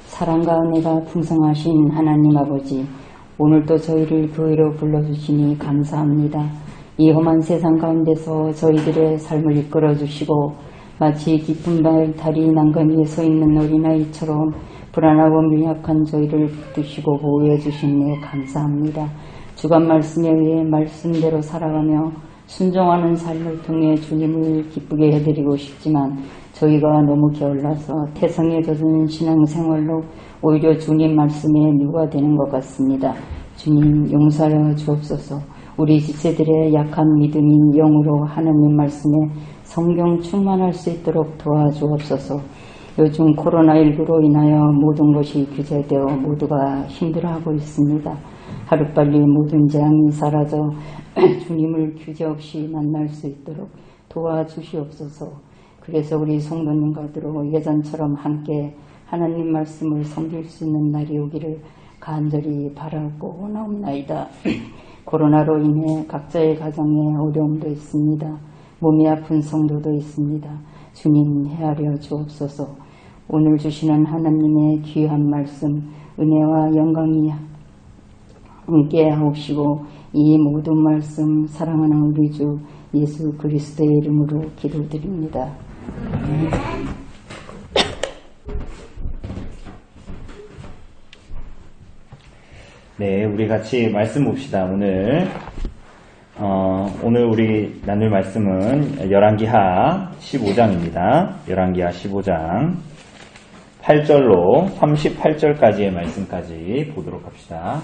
사랑과 은혜가 풍성하신 하나님 아버지, 오늘도 저희를 교회로 불러주시니 감사합니다. 이 험한 세상 가운데서 저희들의 삶을 이끌어 주시고 마치 깊은 달이 난간 위에 서 있는 어린아이처럼 불안하고 미약한 저희를 붙드시고 보호해 주시니 감사합니다. 주간 말씀에 의해 말씀대로 살아가며 순종하는 삶을 통해 주님을 기쁘게 해드리고 싶지만 저희가 너무 게을러서 태성에 젖은 신앙생활로 오히려 주님 말씀에 미화되는 것 같습니다. 주님 용서하여 주옵소서. 우리 지체들의 약한 믿음이 영으로 하나님 말씀에 성경 충만할 수 있도록 도와주옵소서. 요즘 코로나19로 인하여 모든 것이 규제되어 모두가 힘들어하고 있습니다. 하루빨리 모든 재앙이 사라져 주님을 규제 없이 만날 수 있도록 도와주시옵소서. 그래서 우리 성도님과도 예전처럼 함께 하나님 말씀을 섬길 수 있는 날이 오기를 간절히 바라고 원하옵나이다. 코로나로 인해 각자의 가정에 어려움도 있습니다. 몸이 아픈 성도도 있습니다. 주님 헤아려 주옵소서. 오늘 주시는 하나님의 귀한 말씀 은혜와 영광이 함께 하옵시고 이 모든 말씀 사랑하는 우리 주 예수 그리스도의 이름으로 기도드립니다. 네, 우리 같이 말씀 봅시다. 오늘 우리 나눌 말씀은 열왕기하 15장입니다. 열왕기하 15장 8절로 38절까지의 말씀까지 보도록 합시다.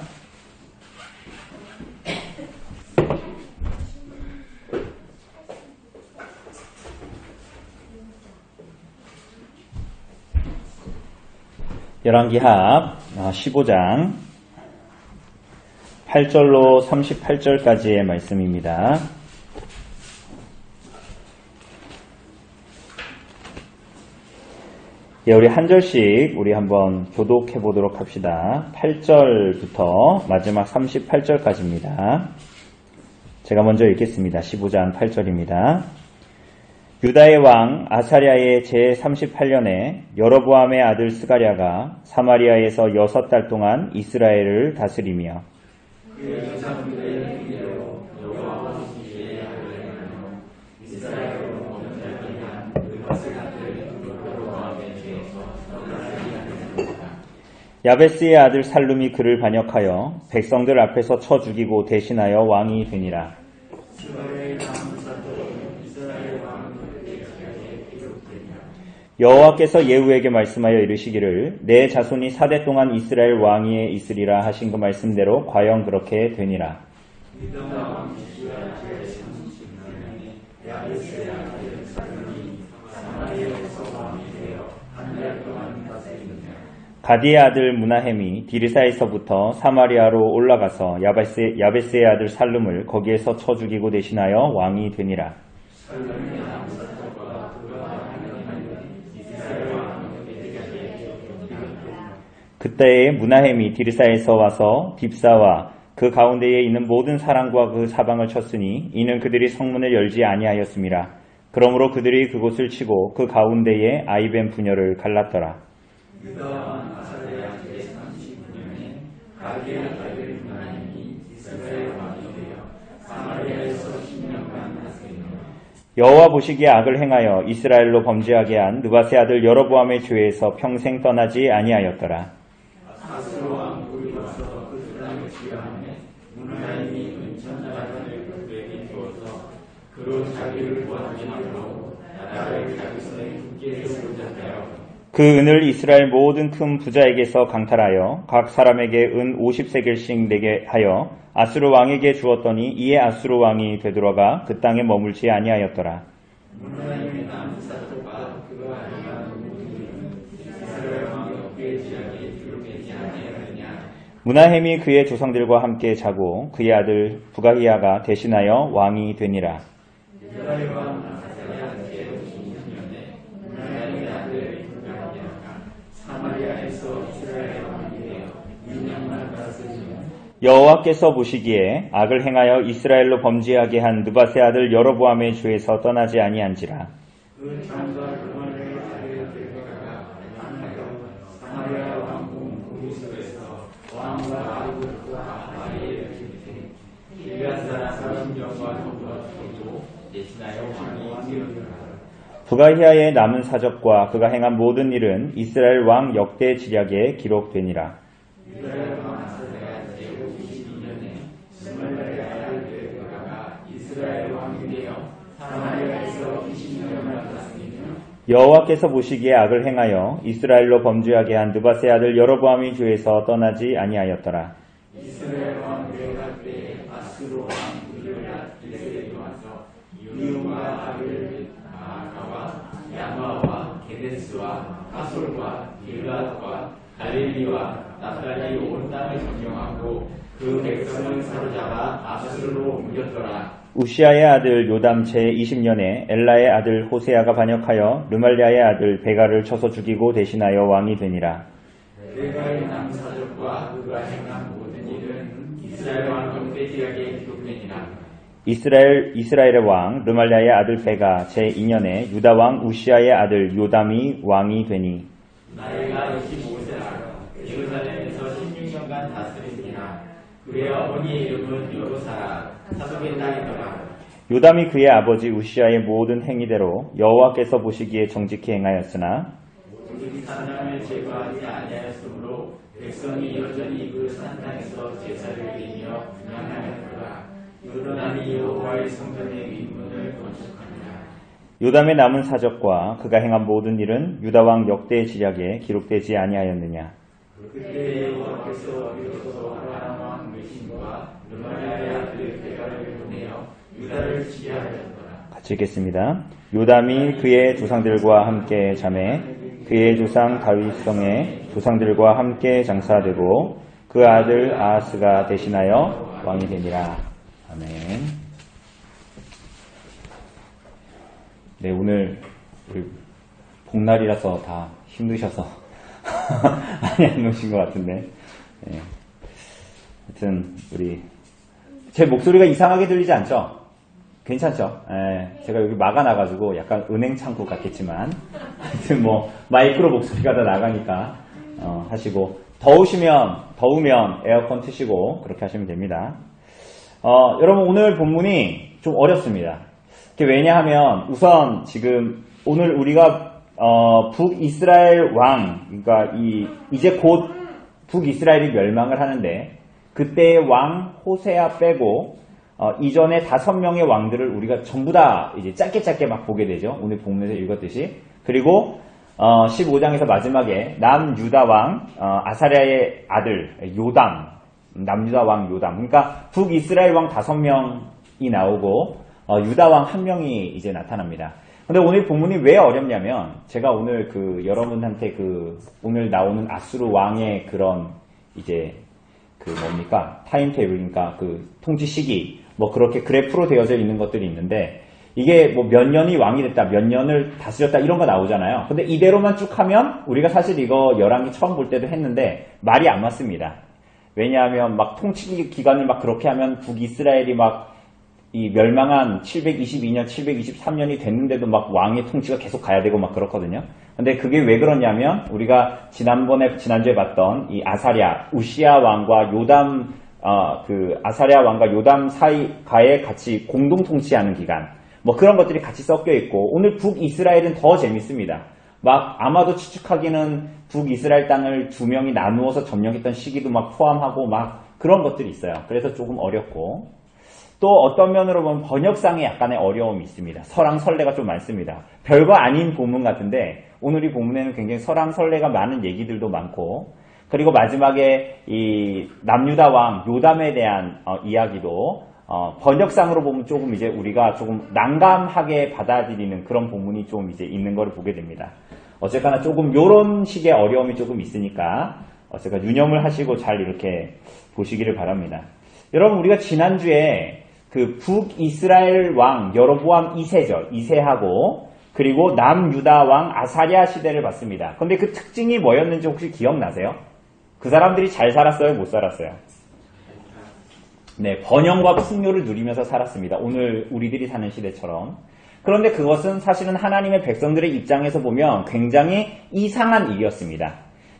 열왕기하 15장 8절로 38절까지의 말씀입니다. 예, 우리 한 절씩 우리 한번 교독해 보도록 합시다. 8절부터 마지막 38절까지입니다. 제가 먼저 읽겠습니다. 15장 8절입니다. 유다의 왕 아사랴의 제38년에 여로보암의 아들 스가랴가 사마리아에서 6달 동안 이스라엘을 다스리며 야베스의 아들 살룸이 그를 반역하여 백성들 앞에서 쳐 죽이고 대신하여 왕이 되니라. 여호와께서 예후에게 말씀하여 이르시기를 내 자손이 4대 동안 이스라엘 왕위에 있으리라 하신 그 말씀대로 과연 그렇게 되니라. 가디의 아들 무나헴이 디르사에서부터 사마리아로 올라가서 야베스의 아들 살룸을 거기에서 쳐 죽이고 대신하여 왕이 되니라. 그때에 무나헴이 디르사에서 와서 딥사와 그 가운데에 있는 모든 사람과 그 사방을 쳤으니 이는 그들이 성문을 열지 아니하였음이라. 그러므로 그들이 그곳을 치고 그 가운데에 아이벤 부녀를 갈랐더라. 여호와 보시기에 악을 행하여 이스라엘로 범죄하게 한 느밧의 아들 여로보암의 죄에서 평생 떠나지 아니하였더라. 그 은을 이스라엘 모든 큰 부자에게서 강탈하여 각 사람에게 은 50세겔씩 내게 하여 아수르 왕에게 주었더니 이에 아수르 왕이 되돌아가 그 땅에 머물지 아니하였더라. 무나헴이 그의 조상들과 함께 자고 그의 아들 부가히야가 대신하여 왕이 되니라. 여호와께서 보시기에 악을 행하여 이스라엘로 범죄하게 한 느밧의 아들 여로보암의 죄에서 떠나지 아니한지라. 부가히아의 남은 사적과 그가 행한 모든 일은 이스라엘 왕 역대 지략에 기록되니라. 여호와께서 보시기에 악을 행하여 이스라엘로 범죄하게 한 느밧의 아들 여로보암의 죄에서 떠나지 아니하였더라. 이스라엘 왕 베갈 때에 아수르 왕 블르닷 와서 유와 아들 마아가와 야마와 게데스와 하솔과 길랏과 갈릴리와 나팔리 온 땅을 점령하고 그 백성을 사로잡아 아수르로 옮겼더라. 우시아의 아들 요담 제20년에 엘라의 아들 호세아가 반역하여 르말랴의 아들 베가를 쳐서 죽이고 대신하여 왕이 되니라. 베가의 남사적과 그가 행한 모든 일은 이스라엘 왕 역대 지략에 기록되니라. 이스라엘의 왕 르말랴의 아들 베가 제2년에 유다 왕 우시아의 아들 요담이 왕이 되니. 나이가 25세라. 예루살렘에서 16년간 다스리니라. 그의 어머니의 이름은 여로사라. 사독의 딸이더라. 요담이 그의 아버지 우시아의 모든 행위대로 여호와께서 보시기에 정직히 행하였으나 오직 산당을 제거하지 아니하였으므로 백성이 여전히 그 산당에서 제사를 드리며 분향하였더라. 요담이 여호와의 성전의 윗문을 건축하니라. 요담의 남은 사적과 그가 행한 모든 일은 유다 왕 역대 지략에 기록되지 아니하였느냐. 그때 여호와께서 어디로서 아람 왕 르신과 르말랴의 아들 베가를 보내어 유다를 치게 하였더라. 같이 읽겠습니다. 요담이 그의 조상들과 함께 잠에 그의 조상 다윗성의 조상들과 함께 장사되고 그 아들 아하스가 대신하여 왕이 되니라. 아멘. 네, 오늘 우리 복날이라서 다 힘드셔서 많이 안 오신 것 같은데. 네. 하여튼 우리 제 목소리가 이상하게 들리지 않죠? 괜찮죠? 예, 제가 여기 막아놔가지고 약간 은행 창구 같겠지만 하여튼 뭐 마이크로 목소리가 다 나가니까 하시고 더우면 에어컨 트시고 그렇게 하시면 됩니다. 여러분 오늘 본문이 좀 어렵습니다. 왜냐하면 우선 지금 오늘 우리가 북이스라엘 왕, 그러니까 이제 곧 북이스라엘이 멸망을 하는데 그때의 왕 호세아 빼고 이전에 5명의 왕들을 우리가 전부 다 이제 짧게 막 보게 되죠. 오늘 본문에서 읽었듯이. 그리고 15장에서 마지막에 남유다 왕 아사랴의 아들 요담, 남유다 왕 요담. 그러니까 북이스라엘 왕 5명이 나오고 유다 왕 1명이 이제 나타납니다. 근데 오늘 본문이 왜 어렵냐면 제가 오늘 여러분한테 오늘 나오는 아수르 왕의 그런 이제 타임테이블이니까 통치 시기 뭐 그렇게 그래프로 되어져 있는 것들이 있는데 이게 뭐 몇 년이 왕이 됐다, 몇 년을 다스렸다 이런 거 나오잖아요. 근데 이대로만 쭉 하면 우리가 사실 이거 열왕기 처음 볼 때도 했는데 말이 안 맞습니다. 왜냐하면 막 통치 기간을 막 그렇게 하면 북이스라엘이 막 이 멸망한 722년, 723년이 됐는데도 막 왕의 통치가 계속 가야 되고 막 그렇거든요. 근데 그게 왜 그러냐면 우리가 지난주에 봤던 이 아사랴, 우시아 왕과 요담, 아사랴 왕과 요담 사이가에 같이 공동 통치하는 기간, 뭐 그런 것들이 같이 섞여 있고 오늘 북이스라엘은 더 재밌습니다. 막 아마도 추측하기는 북이스라엘 땅을 2명이 나누어서 점령했던 시기도 막 포함하고 막 그런 것들이 있어요. 그래서 조금 어렵고 또 어떤 면으로 보면 번역상에 약간의 어려움이 있습니다. 설왕설래가 좀 많습니다. 별거 아닌 본문 같은데 오늘 이 본문에는 굉장히 설왕설래가 많은 얘기들도 많고 그리고 마지막에 이 남유다 왕 요담에 대한 이야기도 번역상으로 보면 조금 이제 우리가 조금 난감하게 받아들이는 그런 본문이 좀 이제 있는 걸 보게 됩니다. 어쨌거나 조금 요런 식의 어려움이 조금 있으니까 어쨌거나 유념을 하시고 잘 이렇게 보시기를 바랍니다. 여러분 우리가 지난주에 북이스라엘 왕 여로보암 2세죠. 2세하고 그리고 남유다 왕 아사랴 시대를 봤습니다. 근데 그 특징이 뭐였는지 혹시 기억나세요? 그 사람들이 잘 살았어요? 못 살았어요? 네, 번영과 풍요를 누리면서 살았습니다. 오늘 우리들이 사는 시대처럼. 그런데 그것은 사실은 하나님의 백성들의 입장에서 보면 굉장히 이상한 일이었습니다.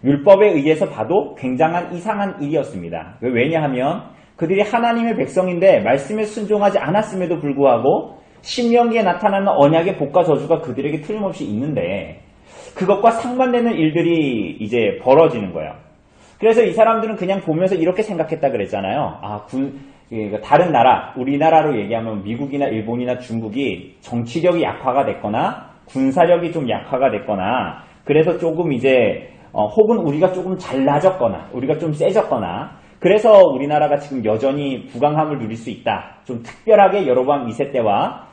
율법에 의해서 봐도 굉장한 이상한 일이었습니다. 왜냐하면 그들이 하나님의 백성인데 말씀에 순종하지 않았음에도 불구하고 신명기에 나타나는 언약의 복과 저주가 그들에게 틀림없이 있는데 그것과 상반되는 일들이 이제 벌어지는 거예요. 그래서 이 사람들은 그냥 보면서 이렇게 생각했다 그랬잖아요. 다른 나라, 우리나라로 얘기하면 미국이나 일본이나 중국이 정치력이 약화가 됐거나 군사력이 좀 약화가 됐거나 그래서 조금 이제 혹은 우리가 조금 잘나졌거나 우리가 좀 세졌거나 그래서 우리나라가 지금 여전히 부강함을 누릴 수 있다. 좀 특별하게 여로보암 2세 때와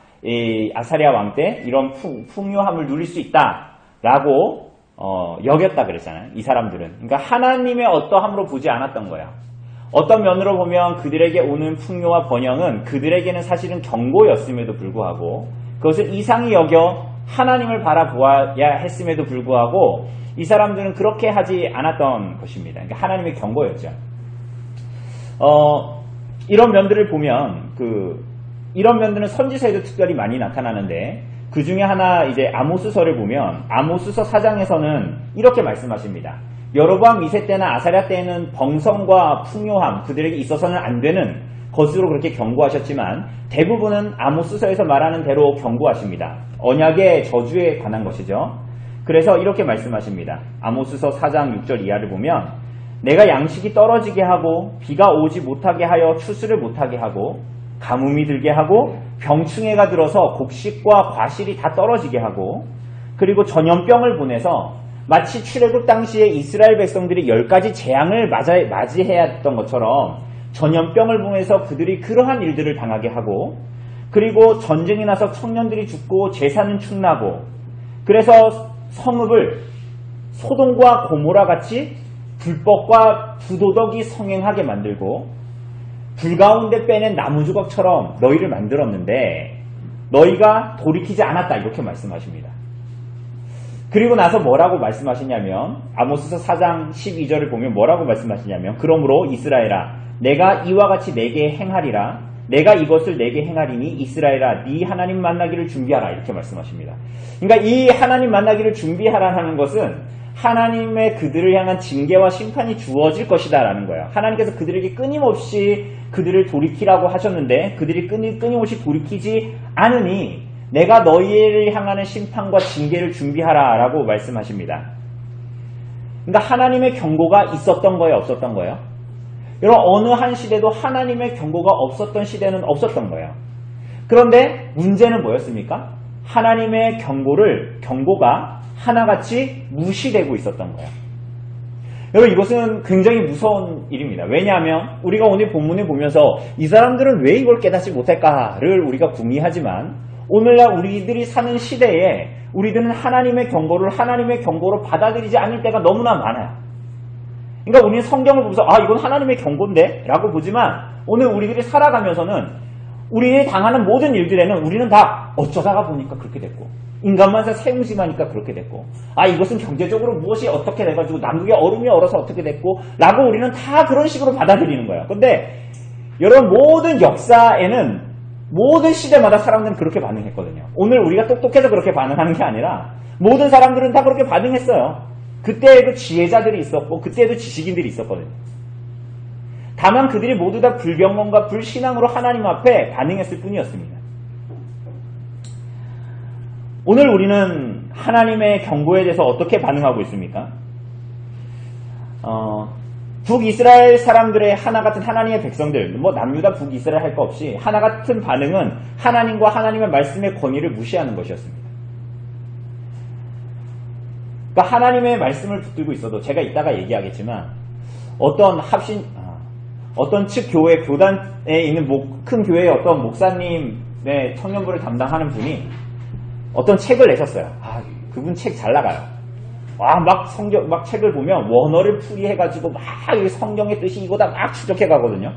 아사랴 왕 때 이런 풍요함을 누릴 수 있다라고 여겼다 그랬잖아요. 이 사람들은. 그러니까 하나님의 어떠함으로 보지 않았던 거예요. 어떤 면으로 보면 그들에게 오는 풍요와 번영은 그들에게는 사실은 경고였음에도 불구하고 그것을 이상히 여겨 하나님을 바라보아야 했음에도 불구하고 이 사람들은 그렇게 하지 않았던 것입니다. 그러니까 하나님의 경고였죠. 이런 면들을 보면 이런 면들은 선지서에도 특별히 많이 나타나는데 그 중에 하나 이제 아모스서를 보면 아모스서 4장에서는 이렇게 말씀하십니다. 여로보암 2세 때나 아사랴 때에는 번성과 풍요함 그들에게 있어서는 안 되는 것으로 그렇게 경고하셨지만 대부분은 아모스서에서 말하는 대로 경고하십니다. 언약의 저주에 관한 것이죠. 그래서 이렇게 말씀하십니다. 아모스서 4장 6절 이하를 보면 내가 양식이 떨어지게 하고 비가 오지 못하게 하여 추수를 못하게 하고 가뭄이 들게 하고 병충해가 들어서 곡식과 과실이 다 떨어지게 하고 그리고 전염병을 보내서 마치 출애굽 당시에 이스라엘 백성들이 10가지 재앙을 맞이해야 했던 것처럼 전염병을 보내서 그들이 그러한 일들을 당하게 하고 그리고 전쟁이 나서 청년들이 죽고 재산은 축나고 그래서 성읍을 소돔과 고모라 같이 불법과 부도덕이 성행하게 만들고 불 가운데 빼낸 나무주걱처럼 너희를 만들었는데 너희가 돌이키지 않았다 이렇게 말씀하십니다. 그리고 나서 뭐라고 말씀하시냐면 아모스서 4장 12절을 보면 뭐라고 말씀하시냐면 그러므로 이스라엘아 내가 이와 같이 내게 행하리라 내가 이것을 내게 행하리니 이스라엘아 네 하나님 만나기를 준비하라 이렇게 말씀하십니다. 그러니까 이 하나님 만나기를 준비하라는 것은 하나님의 그들을 향한 징계와 심판이 주어질 것이다 라는 거예요. 하나님께서 그들에게 끊임없이 그들을 돌이키라고 하셨는데 그들이 끊임없이 돌이키지 않으니 내가 너희를 향하는 심판과 징계를 준비하라 라고 말씀하십니다. 그러니까 하나님의 경고가 있었던 거예요? 없었던 거예요? 여러분 어느 한 시대도 하나님의 경고가 없었던 시대는 없었던 거예요. 그런데 문제는 뭐였습니까? 하나님의 경고가 하나같이 무시되고 있었던 거예요. 여러분 이것은 굉장히 무서운 일입니다. 왜냐하면 우리가 오늘 본문을 보면서 이 사람들은 왜 이걸 깨닫지 못할까를 우리가 궁리하지만 오늘날 우리들이 사는 시대에 우리들은 하나님의 경고로 받아들이지 않을 때가 너무나 많아요. 그러니까 우리는 성경을 보면서 이건 하나님의 경고인데 라고 보지만 오늘 우리들이 살아가면서는 우리가 당하는 모든 일들에는 우리는 다 어쩌다가 보니까 그렇게 됐고 인간만사 세웅심하니까 그렇게 됐고 이것은 경제적으로 무엇이 어떻게 돼가지고 남극에 얼음이 얼어서 어떻게 됐고 라고 우리는 다 그런 식으로 받아들이는 거예요. 근데 여러분 모든 역사에는 모든 시대마다 사람들은 그렇게 반응했거든요. 오늘 우리가 똑똑해서 그렇게 반응하는 게 아니라 모든 사람들은 다 그렇게 반응했어요. 그때에도 지혜자들이 있었고 그때에도 지식인들이 있었거든요. 다만 그들이 모두 다 불경건과 불신앙으로 하나님 앞에 반응했을 뿐이었습니다. 오늘 우리는 하나님의 경고에 대해서 어떻게 반응하고 있습니까? 북이스라엘 사람들의 하나 같은 하나님의 백성들, 남유다 북이스라엘 할 거 없이 하나 같은 반응은 하나님과 하나님의 말씀의 권위를 무시하는 것이었습니다. 그러니까 하나님의 말씀을 붙들고 있어도 제가 이따가 얘기하겠지만 어떤 측 교단에 있는 큰 교회의 어떤 목사님의 청년부를 담당하는 분이 어떤 책을 내셨어요. 그분 책 잘 나가요. 막 책을 보면 원어를 풀이해가지고 막 성경의 뜻이 이거다 막 추적해 가거든요.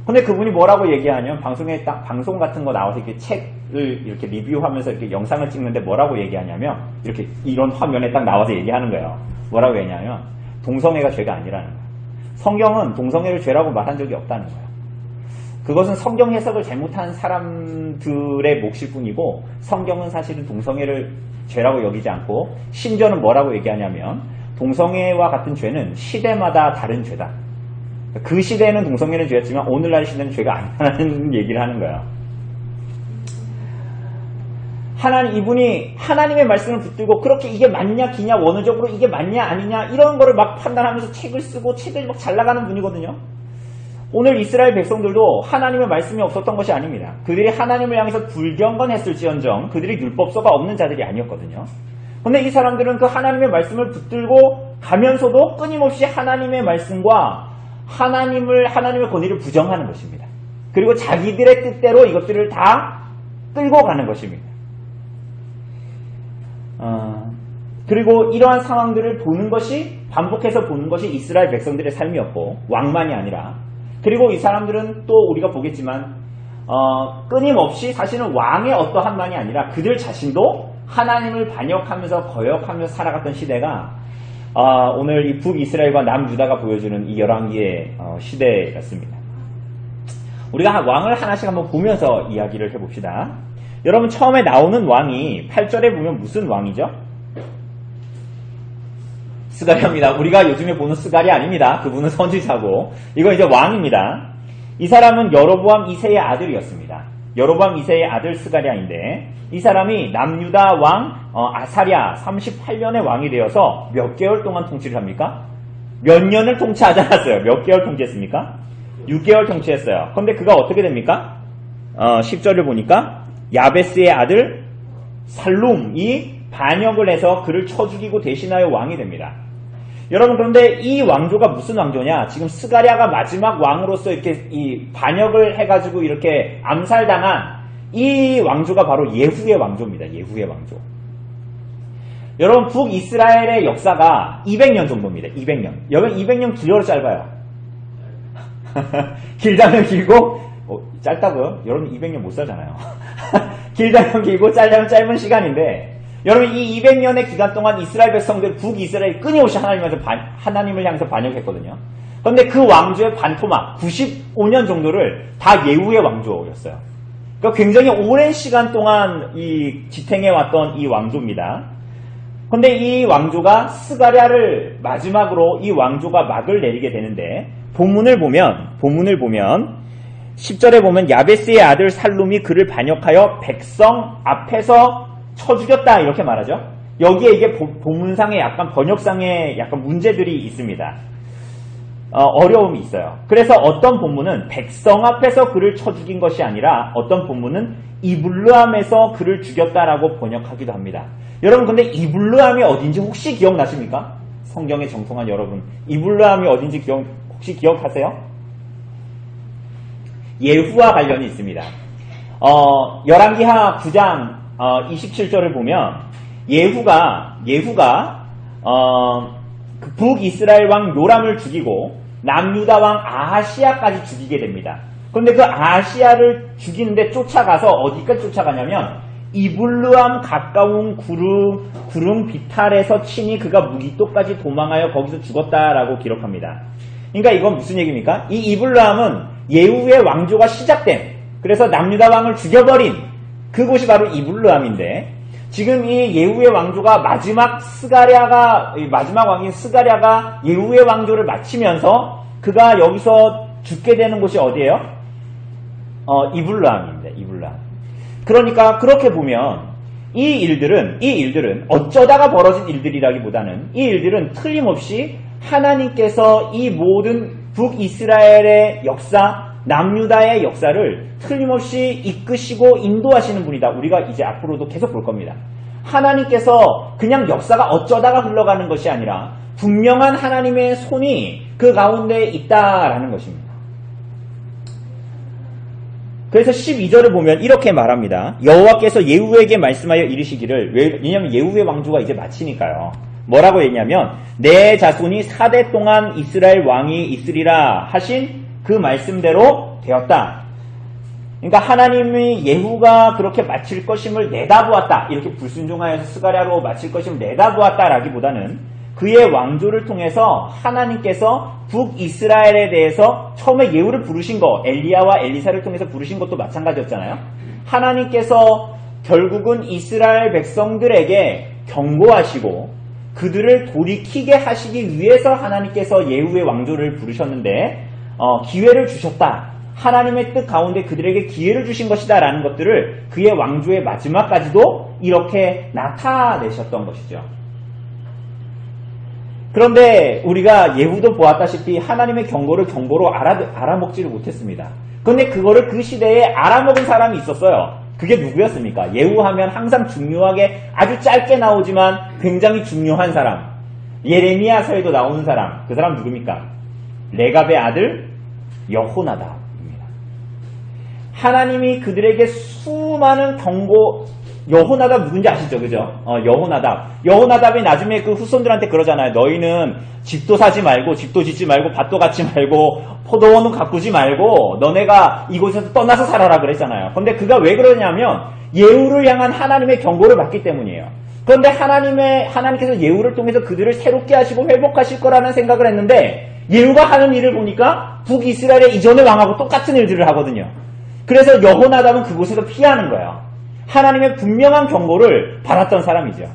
근데 그분이 뭐라고 얘기하냐면 방송 같은 거 나와서 이렇게 책을 이렇게 리뷰하면서 이렇게 영상을 찍는데 뭐라고 얘기하냐면 이런 화면에 딱 나와서 얘기하는 거예요. 뭐라고 얘기하냐면 동성애가 죄가 아니라는 거예요. 성경은 동성애를 죄라고 말한 적이 없다는 거예요. 그것은 성경 해석을 잘못한 사람들의 몫일 뿐이고 성경은 사실은 동성애를 죄라고 여기지 않고 심지어는 뭐라고 얘기하냐면 동성애와 같은 죄는 시대마다 다른 죄다. 그 시대에는 동성애는 죄였지만 오늘날 시대는 죄가 아니라는 얘기를 하는 거예요. 이분이 하나님의 말씀을 붙들고 그렇게 이게 맞냐 기냐 원어적으로 이게 맞냐 아니냐 이런 거를 막 판단하면서 책을 쓰고 책을 막 잘 나가는 분이거든요. 오늘 이스라엘 백성들도 하나님의 말씀이 없었던 것이 아닙니다. 그들이 하나님을 향해서 불경건했을지언정 그들이 율법서가 없는 자들이 아니었거든요. 그런데 이 사람들은 그 하나님의 말씀을 붙들고 가면서도 끊임없이 하나님의 말씀과 하나님의 권위를 부정하는 것입니다. 그리고 자기들의 뜻대로 이것들을 다 끌고 가는 것입니다. 그리고 이러한 상황들을 반복해서 보는 것이 이스라엘 백성들의 삶이었고 왕만이 아니라 그리고 이 사람들은 또 우리가 보겠지만 끊임없이 사실은 왕의 어떠한 만이 아니라 그들 자신도 하나님을 반역하면서 거역하면서 살아갔던 시대가 오늘 이 북이스라엘과 남유다가 보여주는 이 열왕기의 시대였습니다. 우리가 왕을 하나씩 한번 보면서 이야기를 해봅시다. 여러분 처음에 나오는 왕이 8절에 보면 무슨 왕이죠? 스가랴입니다. 우리가 요즘에 보는 스가랴 아닙니다. 그분은 선지자고 이건 이제 왕입니다. 이 사람은 여로보암 2세의 아들이었습니다. 여로보암 2세의 아들 스가랴인데 이 사람이 남유다 왕 아사랴 38년의 왕이 되어서 몇 개월 동안 통치를 합니까? 몇 년을 통치하지 않았어요. 몇 개월 통치했습니까? 6개월 통치했어요. 그런데 그가 어떻게 됩니까? 10절을 보니까 야베스의 아들 살룸이 반역을 해서 그를 쳐 죽이고 대신하여 왕이 됩니다. 여러분 그런데 이 왕조가 무슨 왕조냐? 지금 스가랴가 마지막 왕으로서 이렇게 이 반역을 해가지고 이렇게 암살당한 이 왕조가 바로 예후의 왕조입니다. 예후의 왕조. 여러분 북이스라엘의 역사가 200년 정도입니다. 200년. 여러분 200년 길어도 짧아요. 길다면 길고 짧다고요? 여러분 200년 못 살잖아요. 길다면 길고 짧다면 짧은 시간인데 여러분 이 200년의 기간 동안 이스라엘 백성들 북이스라엘이 끊임없이 하나님을 향해서 반역했거든요. 그런데 그 왕조의 반토막 95년 정도를 다 예후의 왕조였어요. 그러니까 굉장히 오랜 시간 동안 이 지탱해왔던 이 왕조입니다. 그런데 이 왕조가 스가랴를 마지막으로 이 왕조가 막을 내리게 되는데 본문을 보면 10절에 보면 야베스의 아들 살룸이 그를 반역하여 백성 앞에서 쳐 죽였다 이렇게 말하죠. 여기에 이게 본문상에 약간 번역상에 약간 문제들이 있습니다. 어려움이 있어요. 그래서 어떤 본문은 백성 앞에서 그를 쳐 죽인 것이 아니라 어떤 본문은 이블르함에서 그를 죽였다라고 번역하기도 합니다. 여러분 근데 이블르함이 어딘지 혹시 기억나십니까? 성경에 정통한 여러분 이블르함이 어딘지 혹시 기억하세요? 예후와 관련이 있습니다. 열왕기하 9장 27절을 보면 예후가 그 북이스라엘 왕 요람을 죽이고 남유다 왕 아하시야까지 죽이게 됩니다. 그런데 그 아하시야를 죽이는데 쫓아가서 어디까지 쫓아가냐면 이블르함 가까운 구릉 비탈에서 친히 그가 무기토까지 도망하여 거기서 죽었다라고 기록합니다. 그러니까 이건 무슨 얘기입니까? 이 이블르함은 예후의 왕조가 시작된 그래서 남유다 왕을 죽여버린 그곳이 바로 이블르함인데 지금 이 예후의 왕조가 마지막 왕인 스가랴가 예후의 왕조를 마치면서 그가 여기서 죽게 되는 곳이 어디예요? 이블르함입니다. 이블르함. 그러니까 그렇게 보면 이 일들은 어쩌다가 벌어진 일들이라기보다는 이 일들은 틀림없이 하나님께서 이 모든 북이스라엘의 역사 남유다의 역사를 틀림없이 이끄시고 인도하시는 분이다. 우리가 이제 앞으로도 계속 볼 겁니다. 하나님께서 그냥 역사가 어쩌다가 흘러가는 것이 아니라 분명한 하나님의 손이 그 가운데 있다라는 것입니다. 그래서 12절을 보면 이렇게 말합니다. 여호와께서 예후에게 말씀하여 이르시기를 왜냐하면 예후의 왕조가 이제 마치니까요. 뭐라고 했냐면 내 자손이 4대 동안 이스라엘 왕이 있으리라 하신 그 말씀대로 되었다. 그러니까 하나님이 예후가 그렇게 마칠 것임을 내다보았다. 이렇게 불순종하여서 스가랴로 마칠 것임을 내다보았다라기보다는 그의 왕조를 통해서 하나님께서 북이스라엘에 대해서 처음에 예후를 부르신 거, 엘리야와 엘리사를 통해서 부르신 것도 마찬가지였잖아요. 하나님께서 결국은 이스라엘 백성들에게 경고하시고 그들을 돌이키게 하시기 위해서 하나님께서 예후의 왕조를 부르셨는데 기회를 주셨다. 하나님의 뜻 가운데 그들에게 기회를 주신 것이다 라는 것들을 그의 왕조의 마지막까지도 이렇게 나타내셨던 것이죠. 그런데 우리가 예후도 보았다시피 하나님의 경고로 알아먹지를 못했습니다. 그런데 그거를 그 시대에 알아먹은 사람이 있었어요. 그게 누구였습니까? 예후하면 항상 중요하게 아주 짧게 나오지만 굉장히 중요한 사람. 예레미야서에도 나오는 사람. 그 사람 누굽니까? 레갑의 아들 여호나답입니다. 하나님이 그들에게 수많은 경고, 여호나답 누군지 아시죠? 그죠? 여호나답이 나중에 그 후손들한테 그러잖아요. 너희는 집도 사지 말고, 집도 짓지 말고, 밭도 갖지 말고, 포도원은 가꾸지 말고, 너네가 이곳에서 떠나서 살아라 그랬잖아요. 그런데 그가 왜 그러냐면, 예후를 향한 하나님의 경고를 받기 때문이에요. 그런데 하나님께서 예후를 통해서 그들을 새롭게 하시고 회복하실 거라는 생각을 했는데, 예후가 하는 일을 보니까 북이스라엘의 이전의 왕하고 똑같은 일들을 하거든요. 그래서 여호나답은 그곳에서 피하는 거예요. 하나님의 분명한 경고를 받았던 사람이죠.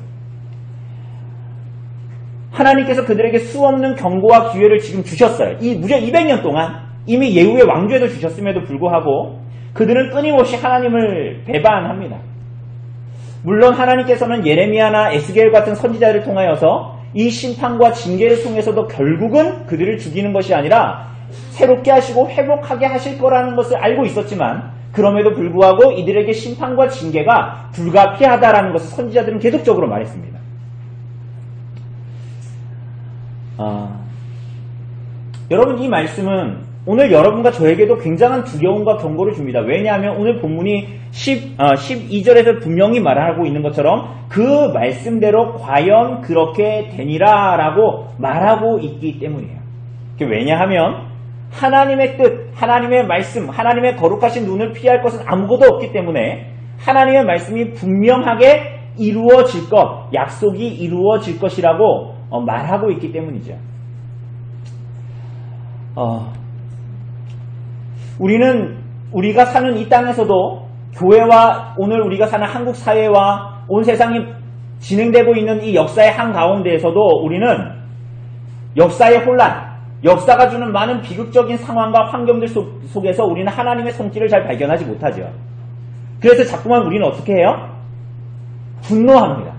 하나님께서 그들에게 수없는 경고와 기회를 지금 주셨어요. 이 무려 200년 동안 이미 예후의 왕조에도 주셨음에도 불구하고 그들은 끊임없이 하나님을 배반합니다. 물론 하나님께서는 예레미야나 에스겔 같은 선지자를 통하여서 이 심판과 징계를 통해서도 결국은 그들을 죽이는 것이 아니라 새롭게 하시고 회복하게 하실 거라는 것을 알고 있었지만 그럼에도 불구하고 이들에게 심판과 징계가 불가피하다라는 것을 선지자들은 계속적으로 말했습니다. 여러분, 이 말씀은 오늘 여러분과 저에게도 굉장한 두려움과 경고를 줍니다. 왜냐하면 오늘 본문이 12절에서 분명히 말하고 있는 것처럼 그 말씀대로 과연 그렇게 되니라 라고 말하고 있기 때문이에요. 왜냐하면 하나님의 뜻, 하나님의 말씀, 하나님의 거룩하신 눈을 피할 것은 아무것도 없기 때문에 하나님의 말씀이 분명하게 이루어질 것, 약속이 이루어질 것이라고 말하고 있기 때문이죠. 우리가 사는 이 땅에서도 교회와 오늘 우리가 사는 한국 사회와 온 세상이 진행되고 있는 이 역사의 한가운데에서도 우리는 역사의 혼란, 역사가 주는 많은 비극적인 상황과 환경들 속에서 우리는 하나님의 손길을 잘 발견하지 못하죠. 그래서 자꾸만 우리는 어떻게 해요? 분노합니다.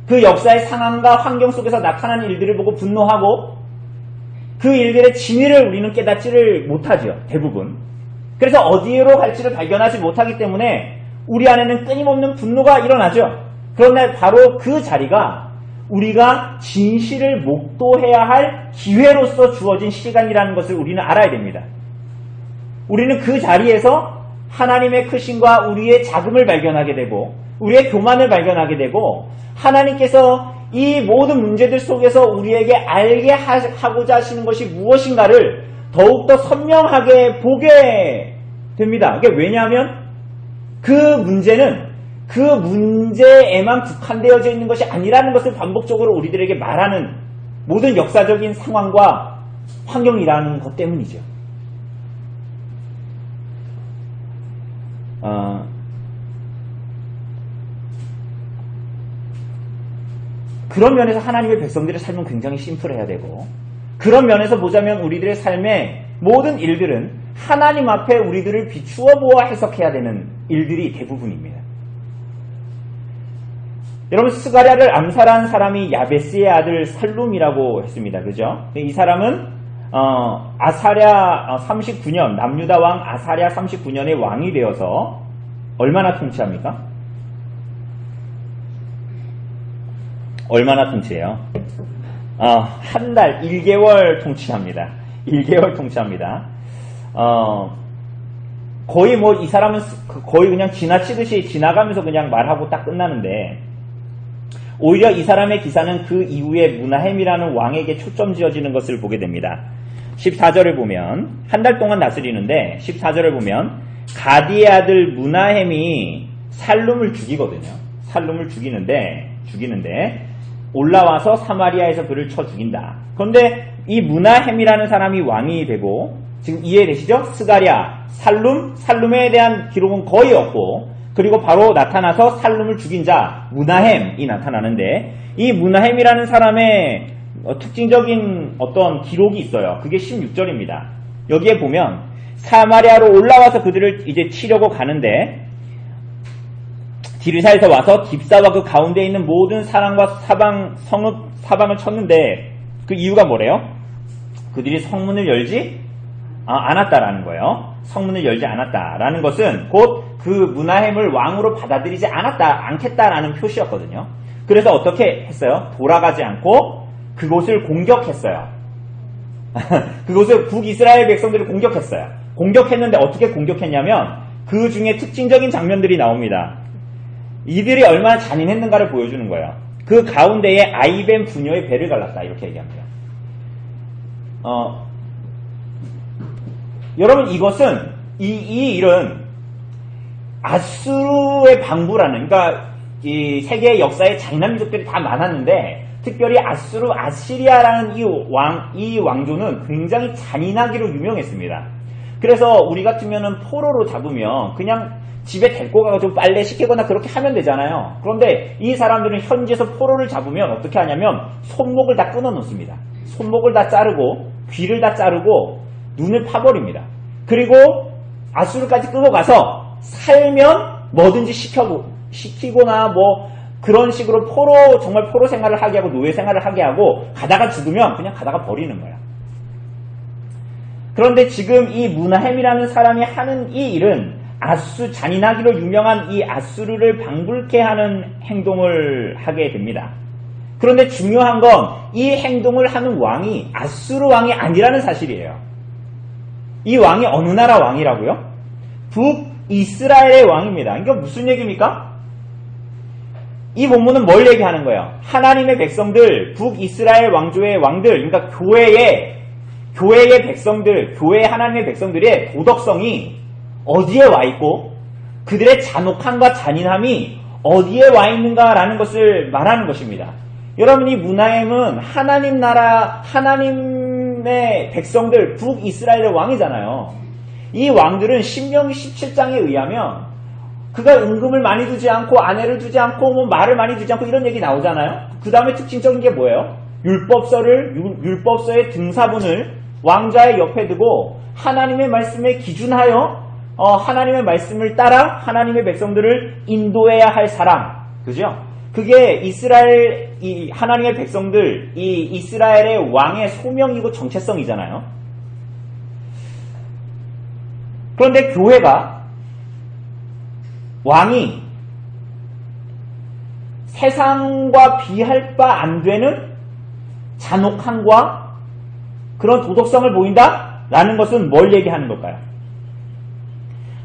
그 역사의 상황과 환경 속에서 나타나는 일들을 보고 분노하고 그 일들의 진위를 우리는 깨닫지를 못하죠. 대부분. 그래서 어디로 갈지를 발견하지 못하기 때문에 우리 안에는 끊임없는 분노가 일어나죠. 그런데 바로 그 자리가 우리가 진실을 목도해야 할 기회로서 주어진 시간이라는 것을 우리는 알아야 됩니다. 우리는 그 자리에서 하나님의 크심과 우리의 작음을 발견하게 되고 우리의 교만을 발견하게 되고 하나님께서 이 모든 문제들 속에서 우리에게 알게 하고자 하시는 것이 무엇인가를 더욱더 선명하게 보게 됩니다. 왜냐하면 그 문제는 그 문제에만 국한되어져 있는 것이 아니라는 것을 반복적으로 우리들에게 말하는 모든 역사적인 상황과 환경이라는 것 때문이죠. 그런 면에서 하나님의 백성들의 삶은 굉장히 심플해야 되고 그런 면에서 보자면 우리들의 삶의 모든 일들은 하나님 앞에 우리들을 비추어 보아 해석해야 되는 일들이 대부분입니다. 여러분, 스가랴를 암살한 사람이 야베스의 아들 살룸이라고 했습니다. 그죠? 이 사람은 아사랴 39년, 남유다 왕 아사랴 39년에 왕이 되어서 얼마나 통치합니까? 얼마나 통치해요? 한 달, 1개월 통치합니다. 1개월 통치합니다. 거의 이 사람은 거의 그냥 지나치듯이 지나가면서 그냥 말하고 딱 끝나는데 오히려 이 사람의 기사는 그 이후에 무나헴이라는 왕에게 초점 지어지는 것을 보게 됩니다. 14절을 보면 한 달 동안 다스리는데 14절을 보면 가디의 아들 무나헴이 살룸을 죽이거든요. 살룸을 죽이는데 올라와서 사마리아에서 그를 쳐 죽인다. 그런데 이 무나햄이라는 사람이 왕이 되고, 지금 이해되시죠? 스가랴, 살룸에 대한 기록은 거의 없고, 그리고 바로 나타나서 살룸을 죽인 자 무나햄이 나타나는데, 이 무나햄이라는 사람의 특징적인 어떤 기록이 있어요. 그게 16절입니다. 여기에 보면 사마리아로 올라와서 그들을 이제 치려고 가는데, 디르사에서 와서 딥사와 그 가운데 있는 모든 사람과 사방을 쳤는데, 그 이유가 뭐래요? 그들이 성문을 열지 않았다라는 거예요. 성문을 열지 않았다라는 것은 곧 그 무나햄을 왕으로 받아들이지 않겠다라는 표시였거든요. 그래서 어떻게 했어요? 돌아가지 않고 그곳을 공격했어요. 그곳을 북이스라엘 백성들을 공격했어요. 공격했는데 어떻게 공격했냐면 그 중에 특징적인 장면들이 나옵니다. 이들이 얼마나 잔인했는가를 보여주는 거예요. 그 가운데에 아이벤 부녀의 배를 갈랐다 이렇게 얘기합니다. 여러분 이것은 이 일은 아수르의 방부라는, 그러니까 이 세계 역사에 잔인한 민족들이 다 많았는데 특별히 아시리아라는 이 왕조는 굉장히 잔인하기로 유명했습니다. 그래서 우리 같으면은 포로로 잡으면 그냥 집에 데리고 가가지고 빨래 시키거나 그렇게 하면 되잖아요. 그런데 이 사람들은 현지에서 포로를 잡으면 어떻게 하냐면 손목을 다 끊어 놓습니다. 손목을 다 자르고 귀를 다 자르고 눈을 파버립니다. 그리고 아수르까지 끌고 가서 살면 뭐든지 시키거나 뭐 그런 식으로 정말 포로 생활을 하게 하고 노예 생활을 하게 하고, 가다가 죽으면 그냥 가다가 버리는 거야. 그런데 지금 이 무나햄이라는 사람이 하는 이 일은 잔인하기로 유명한 이 아수르를 방불케 하는 행동을 하게 됩니다. 그런데 중요한 건 이 행동을 하는 왕이 아수르 왕이 아니라는 사실이에요. 이 왕이 어느 나라 왕이라고요? 북이스라엘의 왕입니다. 이게 무슨 얘기입니까? 이 본문은 뭘 얘기하는 거예요? 하나님의 백성들, 북이스라엘 왕조의 왕들, 그러니까 교회의 백성들, 교회 하나님의 백성들의 도덕성이 어디에 와 있고 그들의 잔혹함과 잔인함이 어디에 와 있는가라는 것을 말하는 것입니다. 여러분, 이 무나햄은 하나님 나라, 하나님의 백성들, 북이스라엘의 왕이잖아요. 이 왕들은 신명기 17장에 의하면 그가 은금을 많이 두지 않고 아내를 두지 않고 뭐 말을 많이 두지 않고 이런 얘기 나오잖아요. 그 다음에 특징적인 게 뭐예요? 율법서의 등사본을 왕자의 옆에 두고 하나님의 말씀에 기준하여 하나님의 말씀을 따라 하나님의 백성들을 인도해야 할 사람, 그죠? 그게 하나님의 백성들, 이 이스라엘의 왕의 소명이고 정체성이잖아요. 그런데 교회가, 왕이 세상과 비할 바 안 되는 잔혹함과 그런 도덕성을 보인다라는 것은 뭘 얘기하는 걸까요?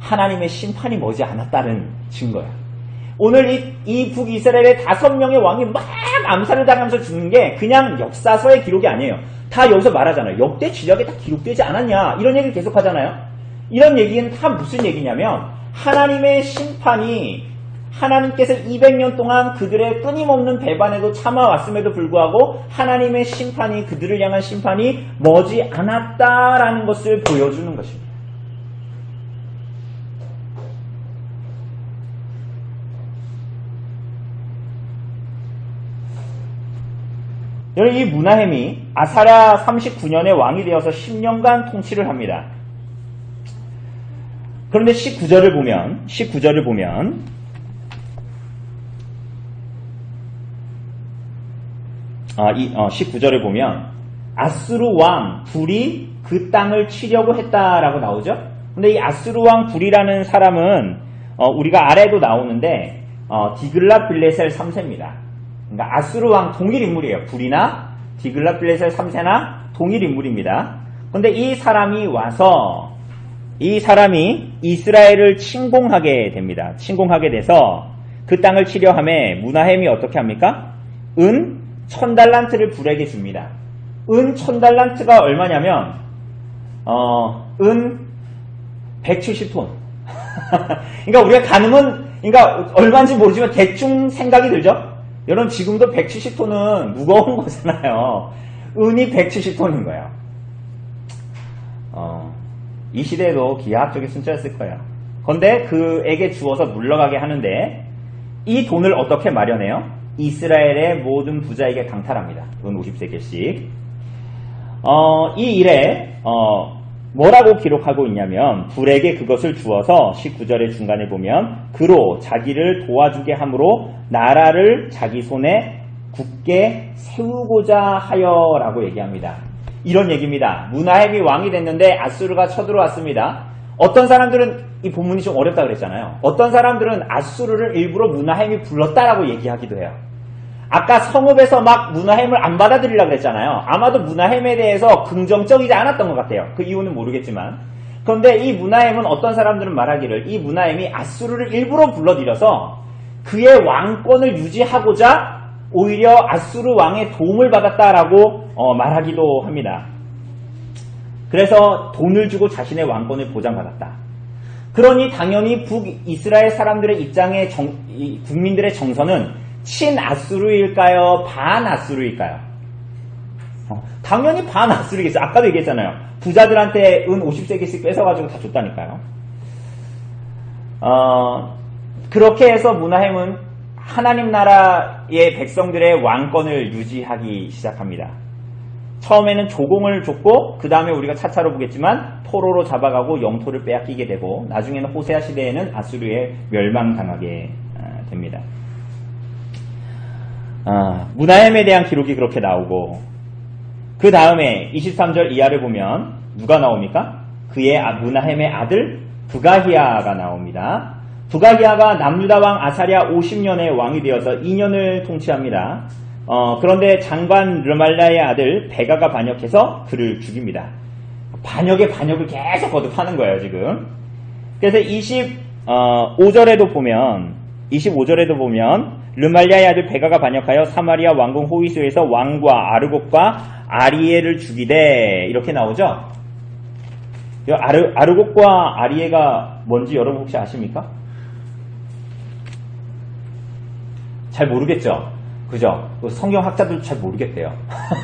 하나님의 심판이 머지 않았다는 증거야. 오늘 이 북이스라엘의 5명의 왕이 막 암살을 당하면서 죽는 게 그냥 역사서의 기록이 아니에요. 다 여기서 말하잖아요. 역대 지략에 다 기록되지 않았냐, 이런 얘기를 계속 하잖아요. 이런 얘기는 다 무슨 얘기냐면 하나님의 심판이, 하나님께서 200년 동안 그들의 끊임없는 배반에도 참아왔음에도 불구하고 하나님의 심판이, 그들을 향한 심판이 머지 않았다라는 것을 보여주는 것입니다. 여러분, 이 무나햄이 아사랴 39년에 왕이 되어서 10년간 통치를 합니다. 그런데 19절을 보면 19절을 보면 아수르 왕 불이 그 땅을 치려고 했다라고 나오죠. 근데 이 아수르 왕 불이라는 사람은 우리가 아래도 나오는데 디글랏빌레셀 3세입니다. 그러니까 아수르 왕 동일 인물이에요. 불이나 디글랏빌레셀 3세나 동일 인물입니다. 그런데 이 사람이 와서 이스라엘을 침공하게 됩니다. 침공하게 돼서 그 땅을 치려 함에 무나햄이 어떻게 합니까? 은 1000달란트를 불에게 줍니다. 은 1000달란트가 얼마냐면 은 170톤. 그러니까 우리가 가늠은, 그러니까 얼마인지 모르지만 대충 생각이 들죠? 여러분 지금도 170톤은 무거운 거잖아요. 은이 170톤인 거예요. 이 시대에도 기하학적인 숫자였을 거예요. 그런데 그에게 주어서 물러가게 하는데 이 돈을 어떻게 마련해요? 이스라엘의 모든 부자에게 강탈합니다. 은 50세겔씩. 이 일에 뭐라고 기록하고 있냐면 불에게 그것을 주어서 19절의 중간에 보면 그로 자기를 도와주게 함으로 나라를 자기 손에 굳게 세우고자 하여라고 얘기합니다. 이런 얘기입니다. 무나헤미 왕이 됐는데 아수르가 쳐들어왔습니다. 어떤 사람들은 이 본문이 좀 어렵다 그랬잖아요. 어떤 사람들은 아수르를 일부러 무나헤미 불렀다라고 얘기하기도 해요. 아까 성읍에서 막 무나헤임을 안 받아들이려고 그랬잖아요. 아마도 무나헤임에 대해서 긍정적이지 않았던 것 같아요. 그 이유는 모르겠지만. 그런데 이 무나헤임은 어떤 사람들은 말하기를 이 무나헤임이 아수르를 일부러 불러들여서 그의 왕권을 유지하고자 오히려 아수르 왕의 도움을 받았다라고 말하기도 합니다. 그래서 돈을 주고 자신의 왕권을 보장받았다. 그러니 당연히 북이스라엘 사람들의 입장에 국민들의 정서는 친아수르일까요? 반아수르일까요? 당연히 반아수르겠죠. 아까도 얘기했잖아요. 부자들한테 은 50세기씩 뺏어가지고 다 줬다니까요. 그렇게 해서 무나헤임은 하나님 나라의 백성들의 왕권을 유지하기 시작합니다. 처음에는 조공을 줬고 그 다음에 우리가 차차로 보겠지만 포로로 잡아가고 영토를 빼앗기게 되고 나중에는 호세아 시대에는 아수르에 멸망당하게 됩니다. 무나헤임에 대한 기록이 그렇게 나오고 그 다음에 23절 이하를 보면 누가 나옵니까? 그의 무나헤임의 아들 부가히야가 나옵니다. 부가히야가 남유다 왕 아사랴 50년에 왕이 되어서 2년을 통치합니다. 그런데 장관 르말랴의 아들 베가가 반역해서 그를 죽입니다. 반역에 반역을 계속 거듭하는 거예요 지금. 그래서 25절에도 보면 르말랴의 아들 베가가 반역하여 사마리아 왕궁 호위소에서 왕과 아르곡과 아리에를 죽이되 이렇게 나오죠. 아르곡과 아리에가 뭔지 여러분 혹시 아십니까? 잘 모르겠죠. 그죠? 성경학자들도 잘 모르겠대요.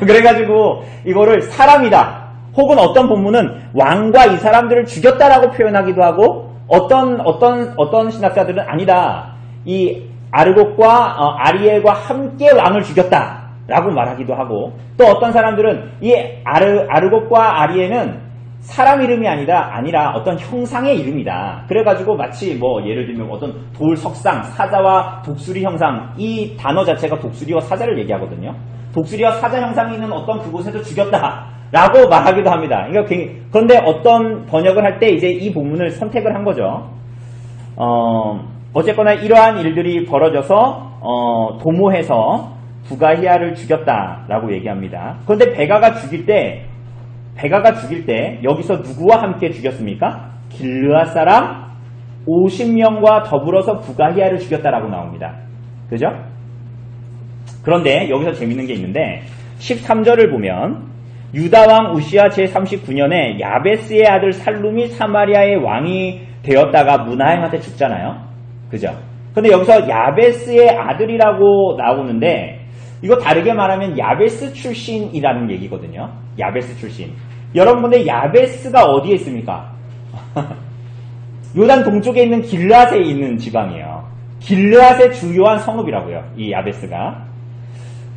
그래가지고 이거를 사람이다. 혹은 어떤 본문은 왕과 이 사람들을 죽였다라고 표현하기도 하고 어떤 신학자들은 아니다. 이 아르곡과 아리엘과 함께 왕을 죽였다라고 말하기도 하고 또 어떤 사람들은 이 아르곡과 아리엘은 사람 이름이 아니라 어떤 형상의 이름이다. 그래가지고 마치 뭐 예를 들면 어떤 돌, 석상, 사자와 독수리 형상 이 단어 자체가 독수리와 사자를 얘기하거든요. 독수리와 사자 형상이 있는 어떤 그곳에서 죽였다라고 말하기도 합니다. 그런데 어떤 번역을 할 때 이제 이 본문을 선택을 한 거죠. 어쨌거나 이러한 일들이 벌어져서 도모해서 부가히야를 죽였다라고 얘기합니다. 그런데 베가가 죽일 때 여기서 누구와 함께 죽였습니까? 길르앗 사람 50명과 더불어서 부가히야를 죽였다라고 나옵니다. 그죠? 그런데 여기서 재밌는 게 있는데 13절을 보면 유다왕 우시야 제39년에 야베스의 아들 살룸이 사마리아의 왕이 되었다가 무나헤임한테 죽잖아요. 그죠? 근데 여기서 야베스의 아들이라고 나오는데 이거 다르게 말하면 야베스 출신이라는 얘기거든요. 야베스 출신. 여러분들 야베스가 어디에 있습니까? 요단 동쪽에 있는 길르앗에 있는 지방이에요. 길르앗의 주요한 성읍이라고요. 이 야베스가.